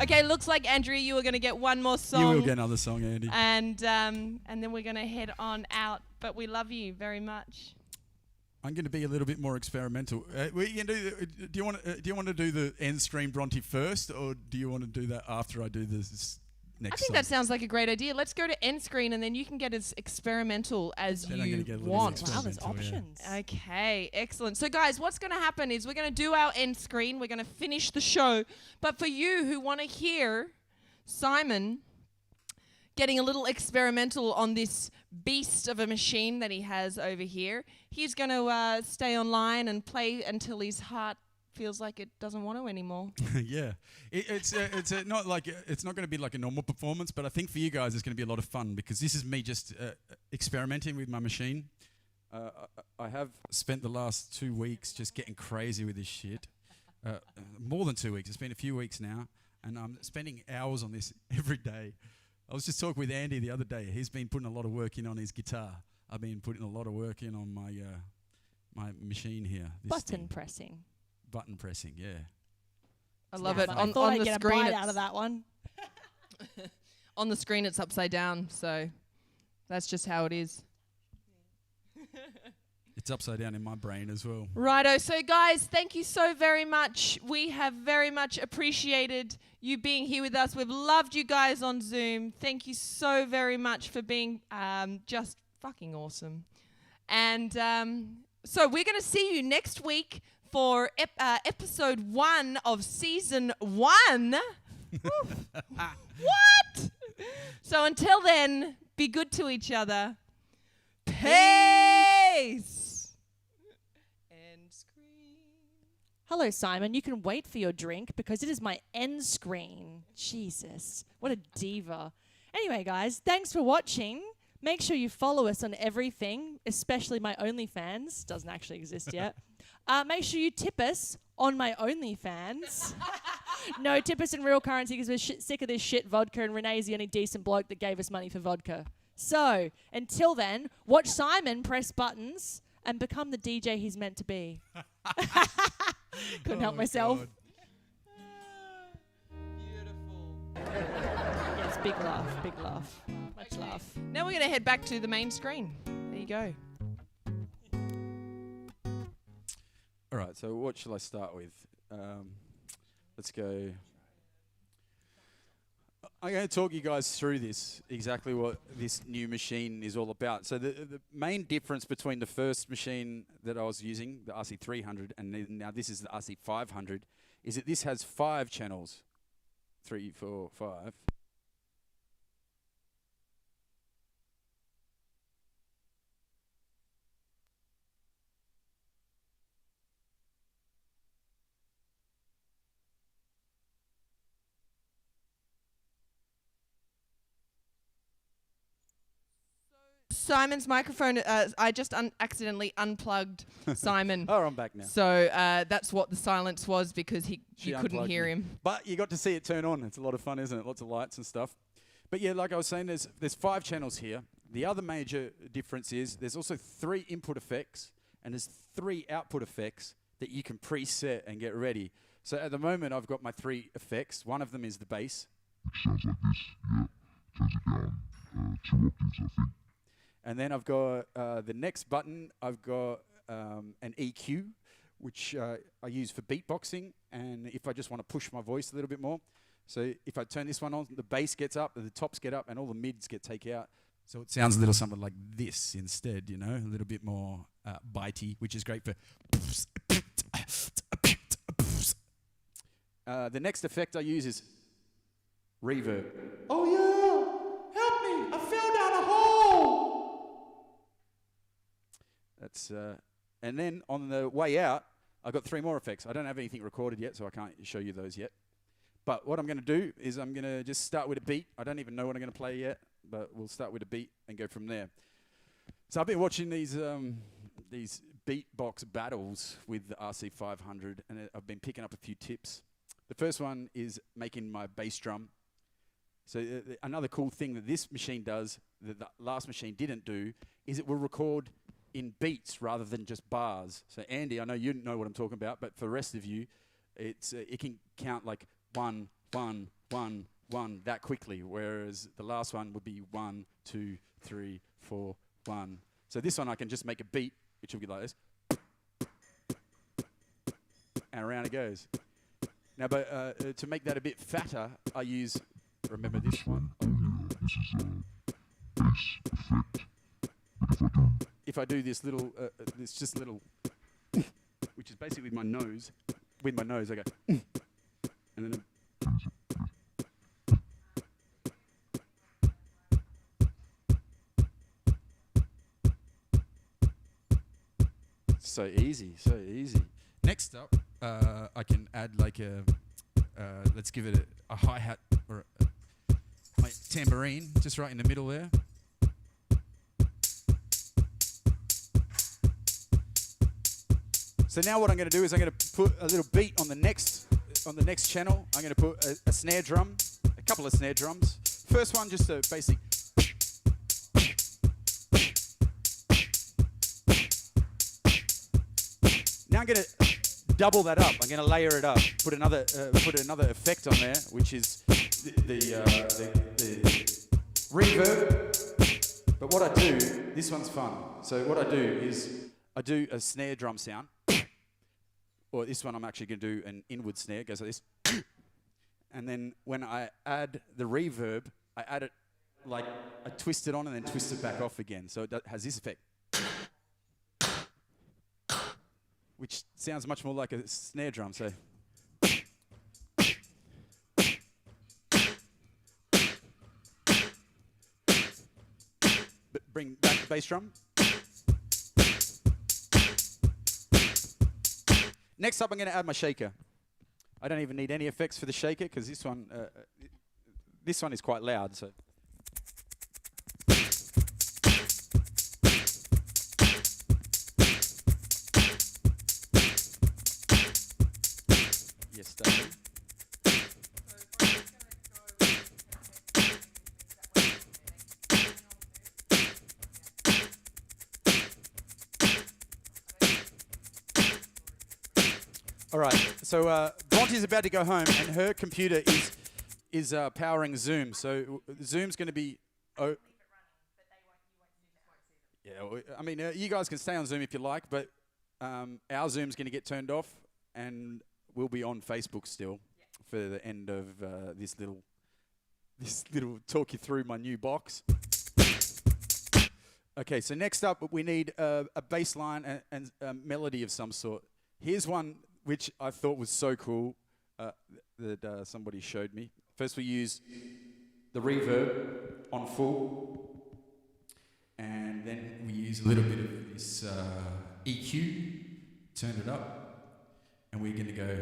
Okay, looks like, Andrea, you were going to get one more song. You will get another song, Andy. And then we're going to head on out. But we love you very much. I'm going to be a little bit more experimental. Do you want to do the end stream Bronte first, or do you want to do that after I do this next I think song? that sounds like a great idea. Let's go to end screen, and then you can get as experimental as Then I'm you gonna get a little want. bit Wow, there's experimental, yeah. options. Okay, excellent. So, guys, what's going to happen is we're going to do our end screen. We're going to finish the show. But for you who want to hear Simon getting a little experimental on this beast of a machine that he has over here, he's going to stay online and play until his heart feels like it doesn't want to anymore. Yeah, it's not like it's not going to be like a normal performance, but I think for you guys it's going to be a lot of fun because this is me just experimenting with my machine. I have spent the last 2 weeks just getting crazy with this shit. More than 2 weeks. It's been a few weeks now, and I'm spending hours on this every day. I was just talking with Andy the other day. He's been putting a lot of work in on his guitar. I've been putting a lot of work in on my my machine here. Button pressing. Button pressing, yeah. I love Yeah, it. but On I thought I'd the get screen, a bite out of that one. on the screen, it's upside down. So that's just how it is. It's upside down in my brain as well. Righto. So, guys, thank you so very much. We have very much appreciated you being here with us. We've loved you guys on Zoom. Thank you so very much for being just fucking awesome. And so we're going to see you next week for episode 1 of season 1. What? So until then, be good to each other. Peace. End screen. Hello, Simon. You can wait for your drink because it is my end screen. Jesus, what a diva. Anyway, guys, thanks for watching. Make sure you follow us on everything, especially my OnlyFans. Doesn't actually exist yet. Make sure you tip us on my OnlyFans. No, tip us in real currency because we're sick of this shit vodka, and Renee's the only decent bloke that gave us money for vodka. So, until then, watch Simon press buttons and become the DJ he's meant to be. Couldn't help myself. God. Yes, big laugh, big laugh. Much laugh. Now we're going to head back to the main screen. There you go. All right, so what shall I start with? Let's go. I'm going to talk you guys through this, exactly what this new machine is all about. So the main difference between the first machine that I was using, the RC300, and now this is the RC500, is that this has 5 channels. 3, 4, 5. Simon's microphone, I just accidentally unplugged Simon. Oh, I'm back now. So that's what the silence was because you couldn't unplugged hear me. him. But you got to see it turn on. It's a lot of fun, isn't it? Lots of lights and stuff. But yeah, like I was saying, there's 5 channels here. The other major difference is there's also 3 input effects and there's 3 output effects that you can preset and get ready. So at the moment, I've got my 3 effects. One of them is the bass. It sounds like this, yeah. Turns it down 2 octaves, I think. And then I've got the next button, I've got an EQ, which I use for beatboxing, and if I just want to push my voice a little bit more. So if I turn this one on, the bass gets up, the tops get up, and all the mids get taken out. So it sounds a little something like this instead, you know, a little bit more bitey, which is great for... The next effect I use is reverb. Oh yeah, help me, I fell down a hole. That's and then on the way out, I've got 3 more effects. I don't have anything recorded yet, so I can't show you those yet. But what I'm going to do is I'm going to just start with a beat. I don't even know what I'm going to play yet, but we'll start with a beat and go from there. So I've been watching these beatbox battles with the RC500, and I've been picking up a few tips. The first one is making my bass drum. So another cool thing that this machine does that the last machine didn't do is it will record in beats rather than just bars. So Andy, I know you know what I'm talking about, but for the rest of you, it can count like 1, 1, 1, 1 that quickly, whereas the last one would be 1, 2, 3, 4, 1. So this one I can just make a beat, which will be like this, and around it goes. Now, but to make that a bit fatter, I use, remember this one? This is a bass effect. But if I do... If I do this little, this just little, which is basically with my nose, I go, and then so easy, so easy. Next next up, I can add like a, let's give it a hi-hat or a tambourine just right in the middle there. So now what I'm going to do is I'm going to put a little beat on the next channel. I'm going to put a snare drum, a couple of snare drums. First one, just a basic. Now I'm going to double that up. I'm going to layer it up. Put another effect on there, which is the reverb. But what I do, this one's fun. So what I do is I do a snare drum sound. Or this one I'm actually going to do an inward snare. It goes like this. And then when I add the reverb, I add it like I twist it on and then twist it back off again. So it has this effect. Which sounds much more like a snare drum. So. But bring back the bass drum. Next up, I'm going to add my shaker. I don't even need any effects for the shaker because this one is quite loud. So. Yes, darling. All right, so Bronte's about to go home, and her computer is powering Zoom. So Zoom's going to be. Oh, yeah, I mean, you guys can stay on Zoom if you like, but our Zoom's going to get turned off, and we'll be on Facebook still for the end of this little talk you through my new box. Okay, so next up we need a bass line and a melody of some sort. Here's one which I thought was so cool that somebody showed me. First we use the reverb on full, and then we use a little bit of this EQ, turn it up, and we're going to go...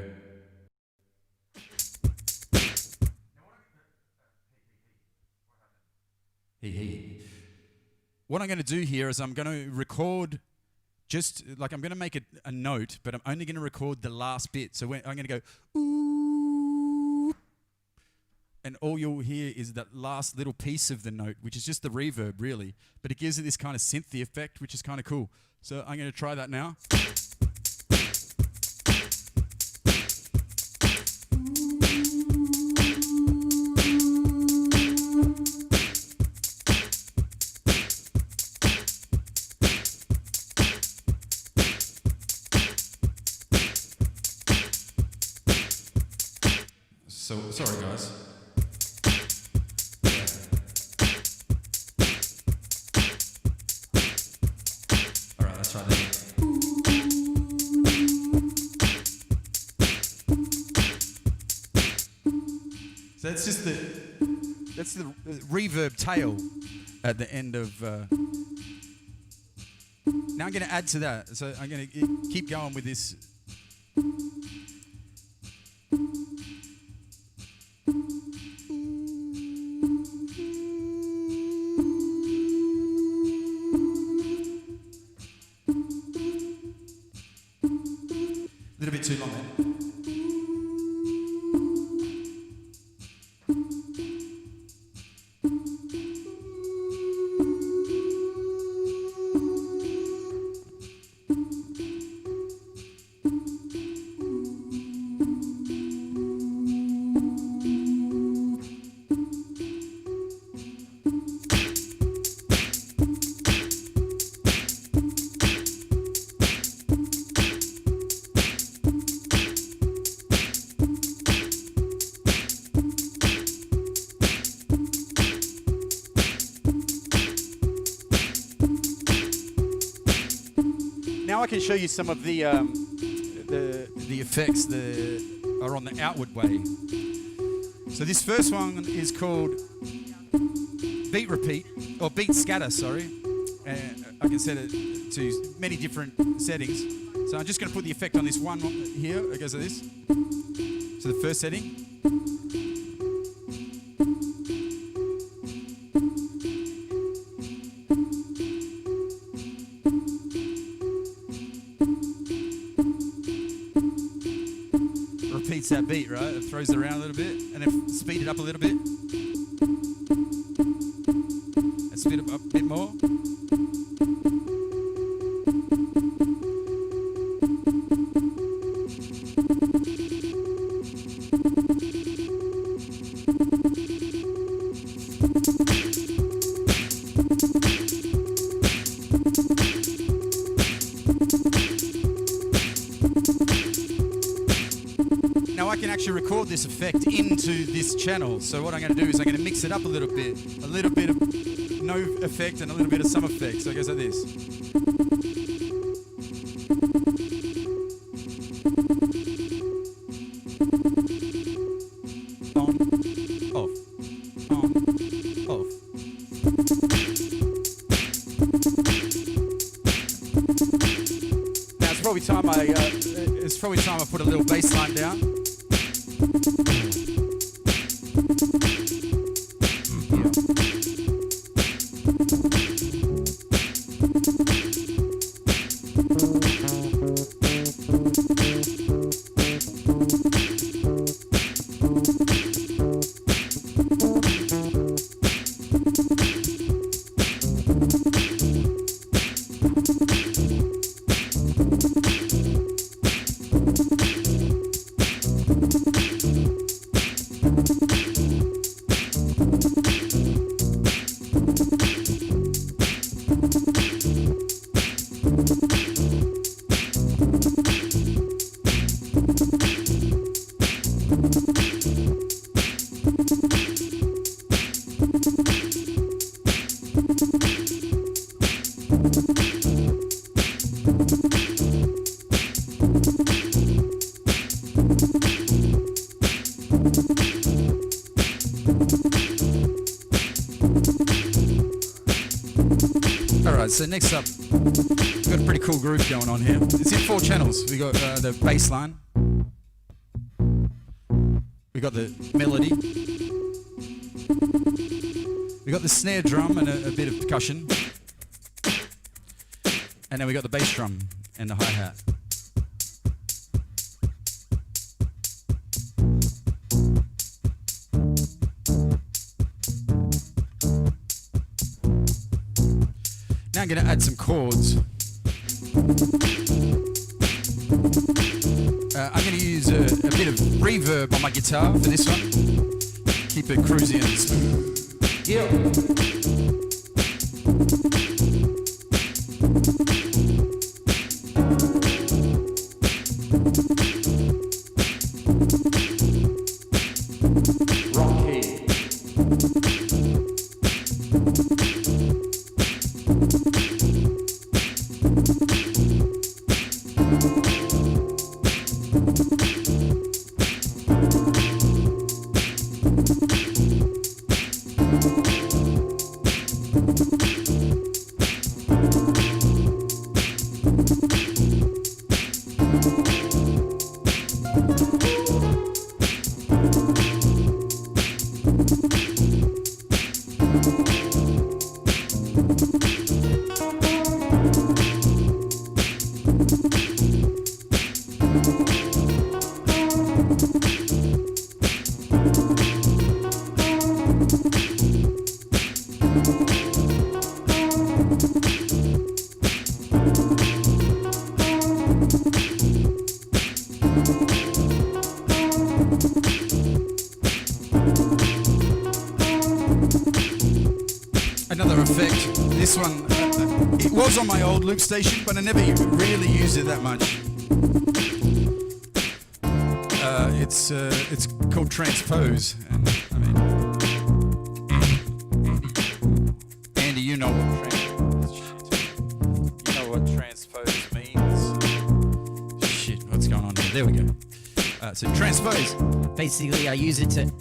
Hey. What I'm going to do here is I'm going to record... Just like I'm going to make a note, but I'm only going to record the last bit. So I'm going to go, ooh, and all you'll hear is that last little piece of the note, which is just the reverb, really. But it gives it this kind of synthy effect, which is kind of cool. So I'm going to try that now. So, sorry guys. All right, let's try that. So that's just the reverb tail at the end of. Now I'm going to add to that. So I'm going to keep going with this. A little bit too long there. Now I can show you some of the effects that are on the outward way. So this first one is called beat repeat, or beat scatter, sorry. And I can set it to many different settings. So I'm just going to put the effect on this one here. It goes like this. So the first setting. Repeats that beat, right? It throws it around a little bit, and then speed it up a little bit. And speed it up a bit more. Now I can actually record this effect into this channel. So what I'm going to do is I'm going to mix it up a little bit of no effect and a little bit of some effect. So it goes like this. On, off, on, off. Now it's probably time I put a little bass line down. Alright, so next up, we've got a pretty cool groove going on here. It's in 4 channels. We got the bass line. We got the melody. We got the snare drum and a bit of percussion. And then we got the bass drum and the hi-hat. Now I'm going to add some chords. I'm going to use a bit of reverb on my guitar for this one. Keep it cruisy and smooth. Another effect. This one, it was on my old loop station, but I never really used it that much. It's called transpose. And, I mean, Andy, you know what transpose means. Shit, what's going on here? There we go. So transpose. Basically, I use it to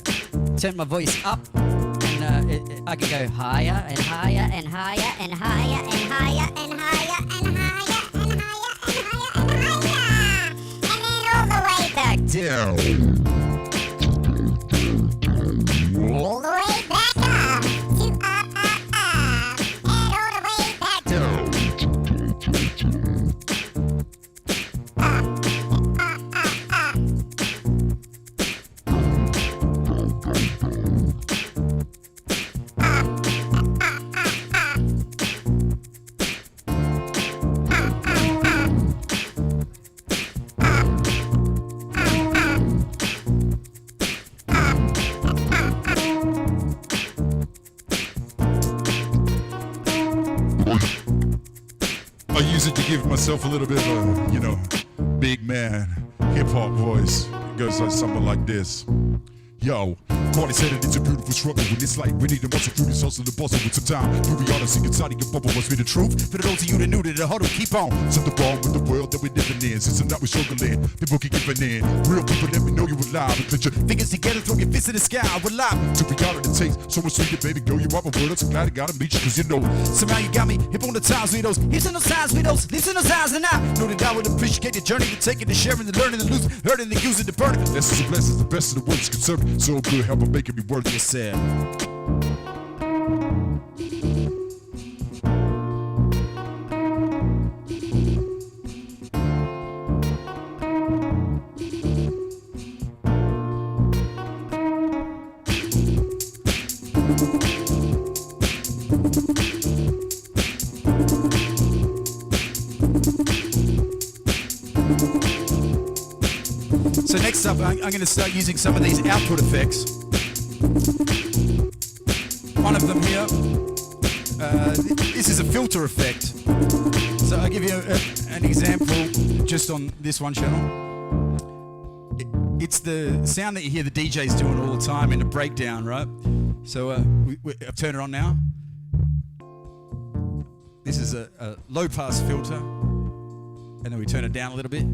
turn my voice up, and I can go higher and higher and higher and higher and higher and higher and higher and higher and higher and higher. down. All the way back up to and all the way back down. I use it to give myself a little bit of a, big man hip-hop voice. It goes like something like this. Yo, Cardi said it, it's a beautiful struggle. When it's like we need to muscle through this hustle and bustle with some time. To be honest, inside of your bubble must be the truth. For those of you that knew that the huddle, keep on. Something wrong with the world that we're living in. Since now we're struggling, people keep giving in. Real people let me know you alive. And put your fingers together, throw your fists in the sky. We're live. To be honest, it takes so much sweet, baby girl. You are my word. I'm so glad I gotta meet you, cause you know. Somehow you got me hip on the times with those hips and those sides with those lips and those eyes, and I know that I would appreciate the journey to taking, the sharing, the learning, the losing, hurting, the using, the burning. Lessons and blessings, the best of the world is concerned. So good, help them making me worthy of said. So next up, I'm going to start using some of these output effects. One of them here, this is a filter effect. So I'll give you an example just on this one channel. It's the sound that you hear the DJs doing all the time in the breakdown, right? So I've turned it on now. This is a low pass filter, and then we turn it down a little bit.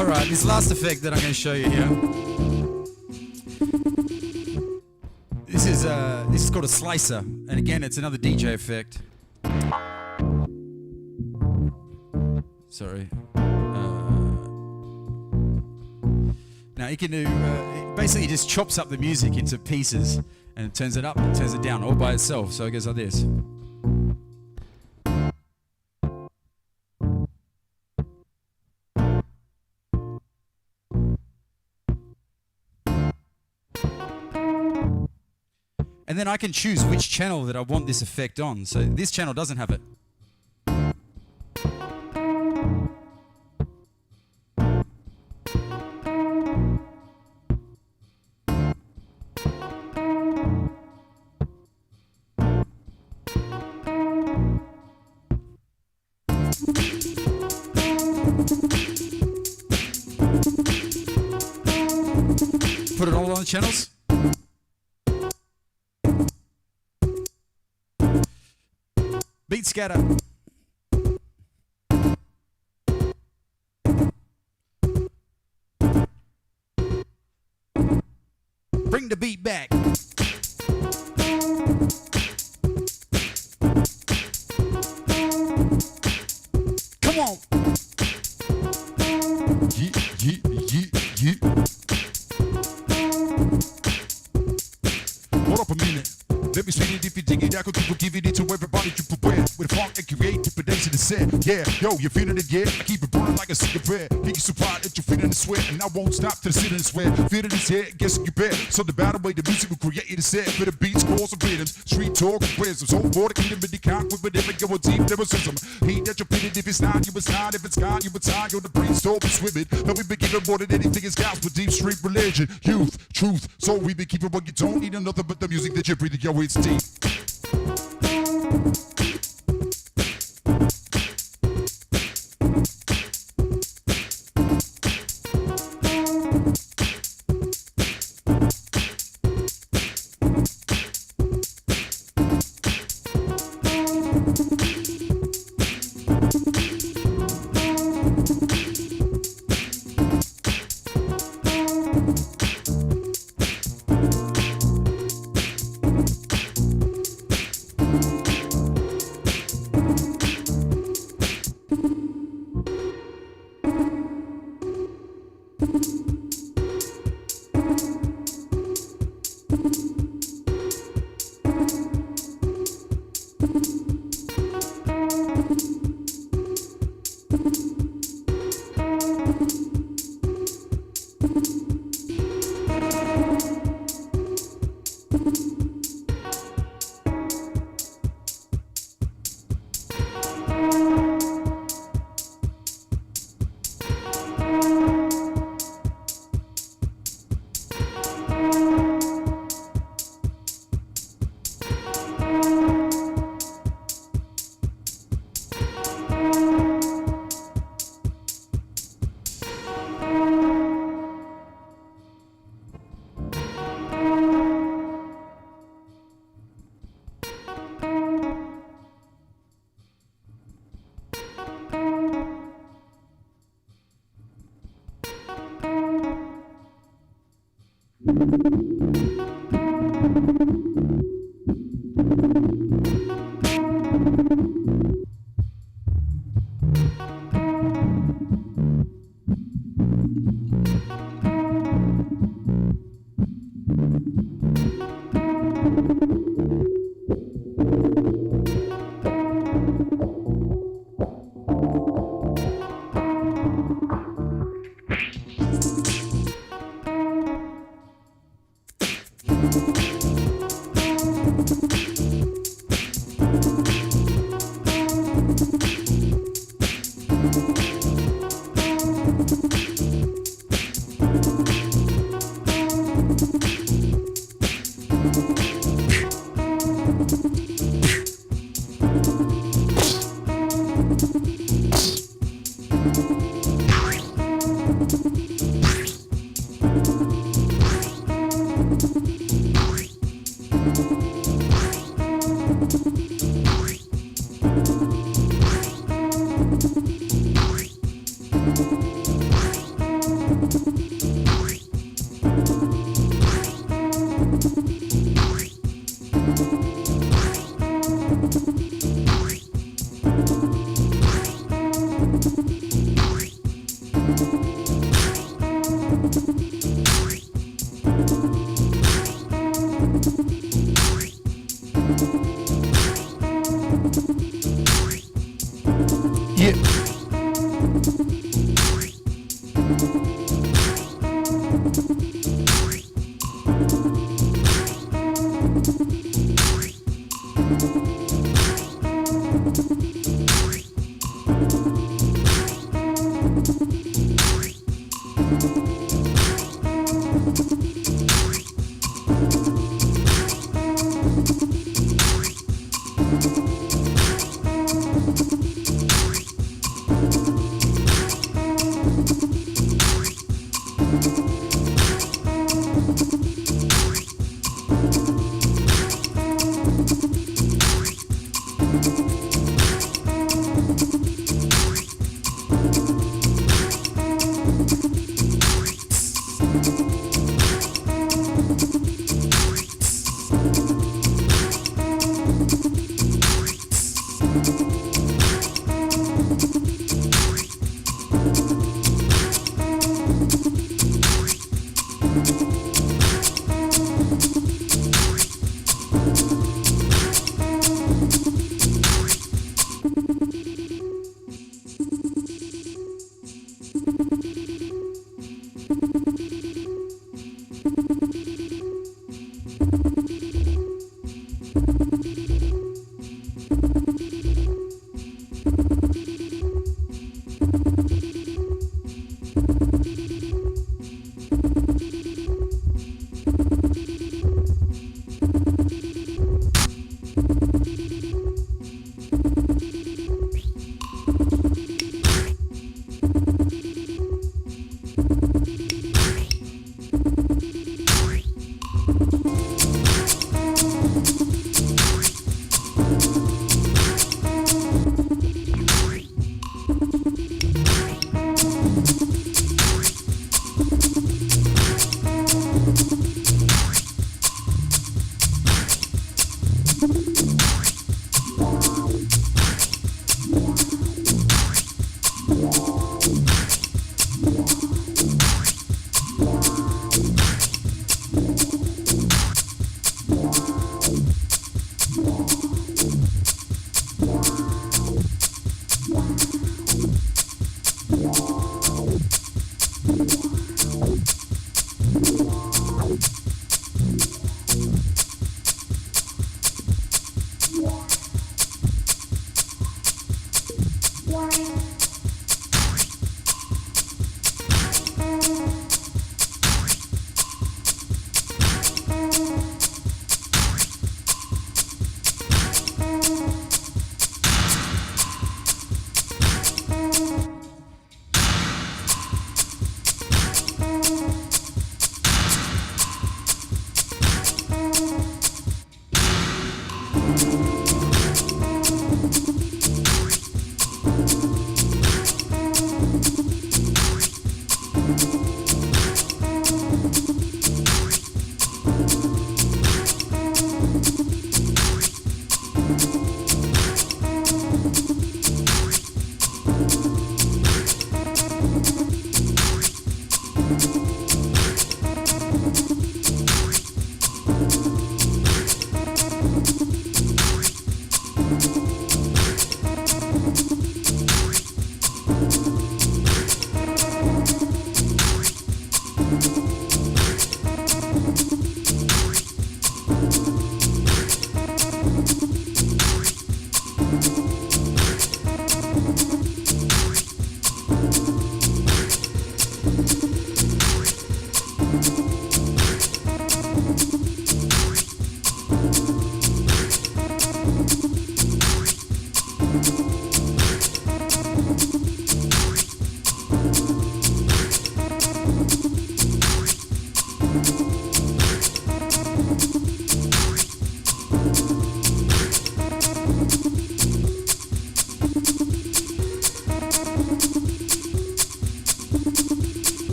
Alright, this last effect that I'm going to show you here. This is called a slicer, and again, it's another DJ effect. Sorry. Now you can do, it basically just chops up the music into pieces, and it turns it up and turns it down all by itself. So it goes like this. And then I can choose which channel that I want this effect on. So this channel doesn't have it. Put it all on the channels. Beat scatter. Bring the beat back. Come on. Hold up a minute. Let me see the if you dig it, I could keep giving it to everybody you prepare. With a funk and create depredation to set. Yeah, yo, you feeling it, yeah? I keep it burning like a cigarette. Get you so proud that you're feeling the sweat. And I won't stop till the sitting and sweat. Feeling this head, guessing you bet. So the battle way the music will create a set. For the beats, calls, and rhythms. Street talk and wisdom. So for the kingdom of the cock with whatever go a deep lyricism. Heat that you're feeling. If it's not, you was not. If it's gone, you was tired. You're the brainstorm and swimming. Now we've been giving more than anything is gospel. Deep street religion. Youth, truth. So we've been keeping what you don't need nothing but the music that you're breathing. Yo, it's deep.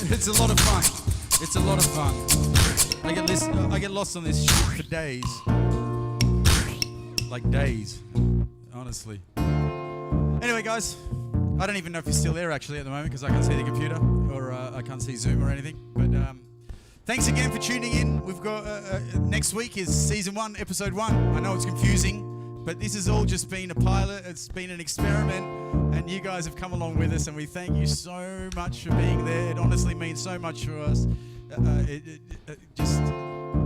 It's a lot of fun. It's a lot of fun. I get lost on this shit for days. Like days, honestly. Anyway, guys, I don't even know if you're still there actually at the moment because I can't see the computer or I can't see Zoom or anything. But thanks again for tuning in. We've got next week is season 1, episode 1. I know it's confusing, but this has all just been a pilot. It's been an experiment, and you guys have come along with us, and we thank you so much for being there. It honestly means so much for us.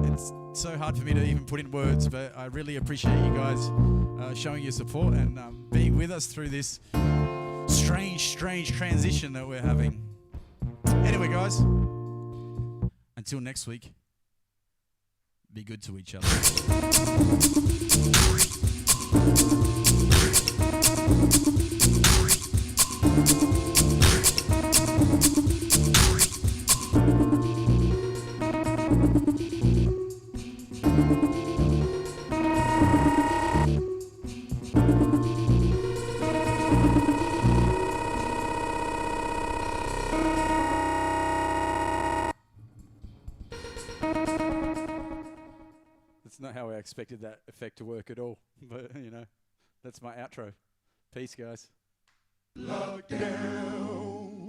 It's so hard for me to even put in words, but I really appreciate you guys showing your support and being with us through this strange transition that we're having. Anyway, guys, until next week, be good to each other. That's not how I expected that effect to work at all, but you know, that's my outro. Peace, guys. Lockdown.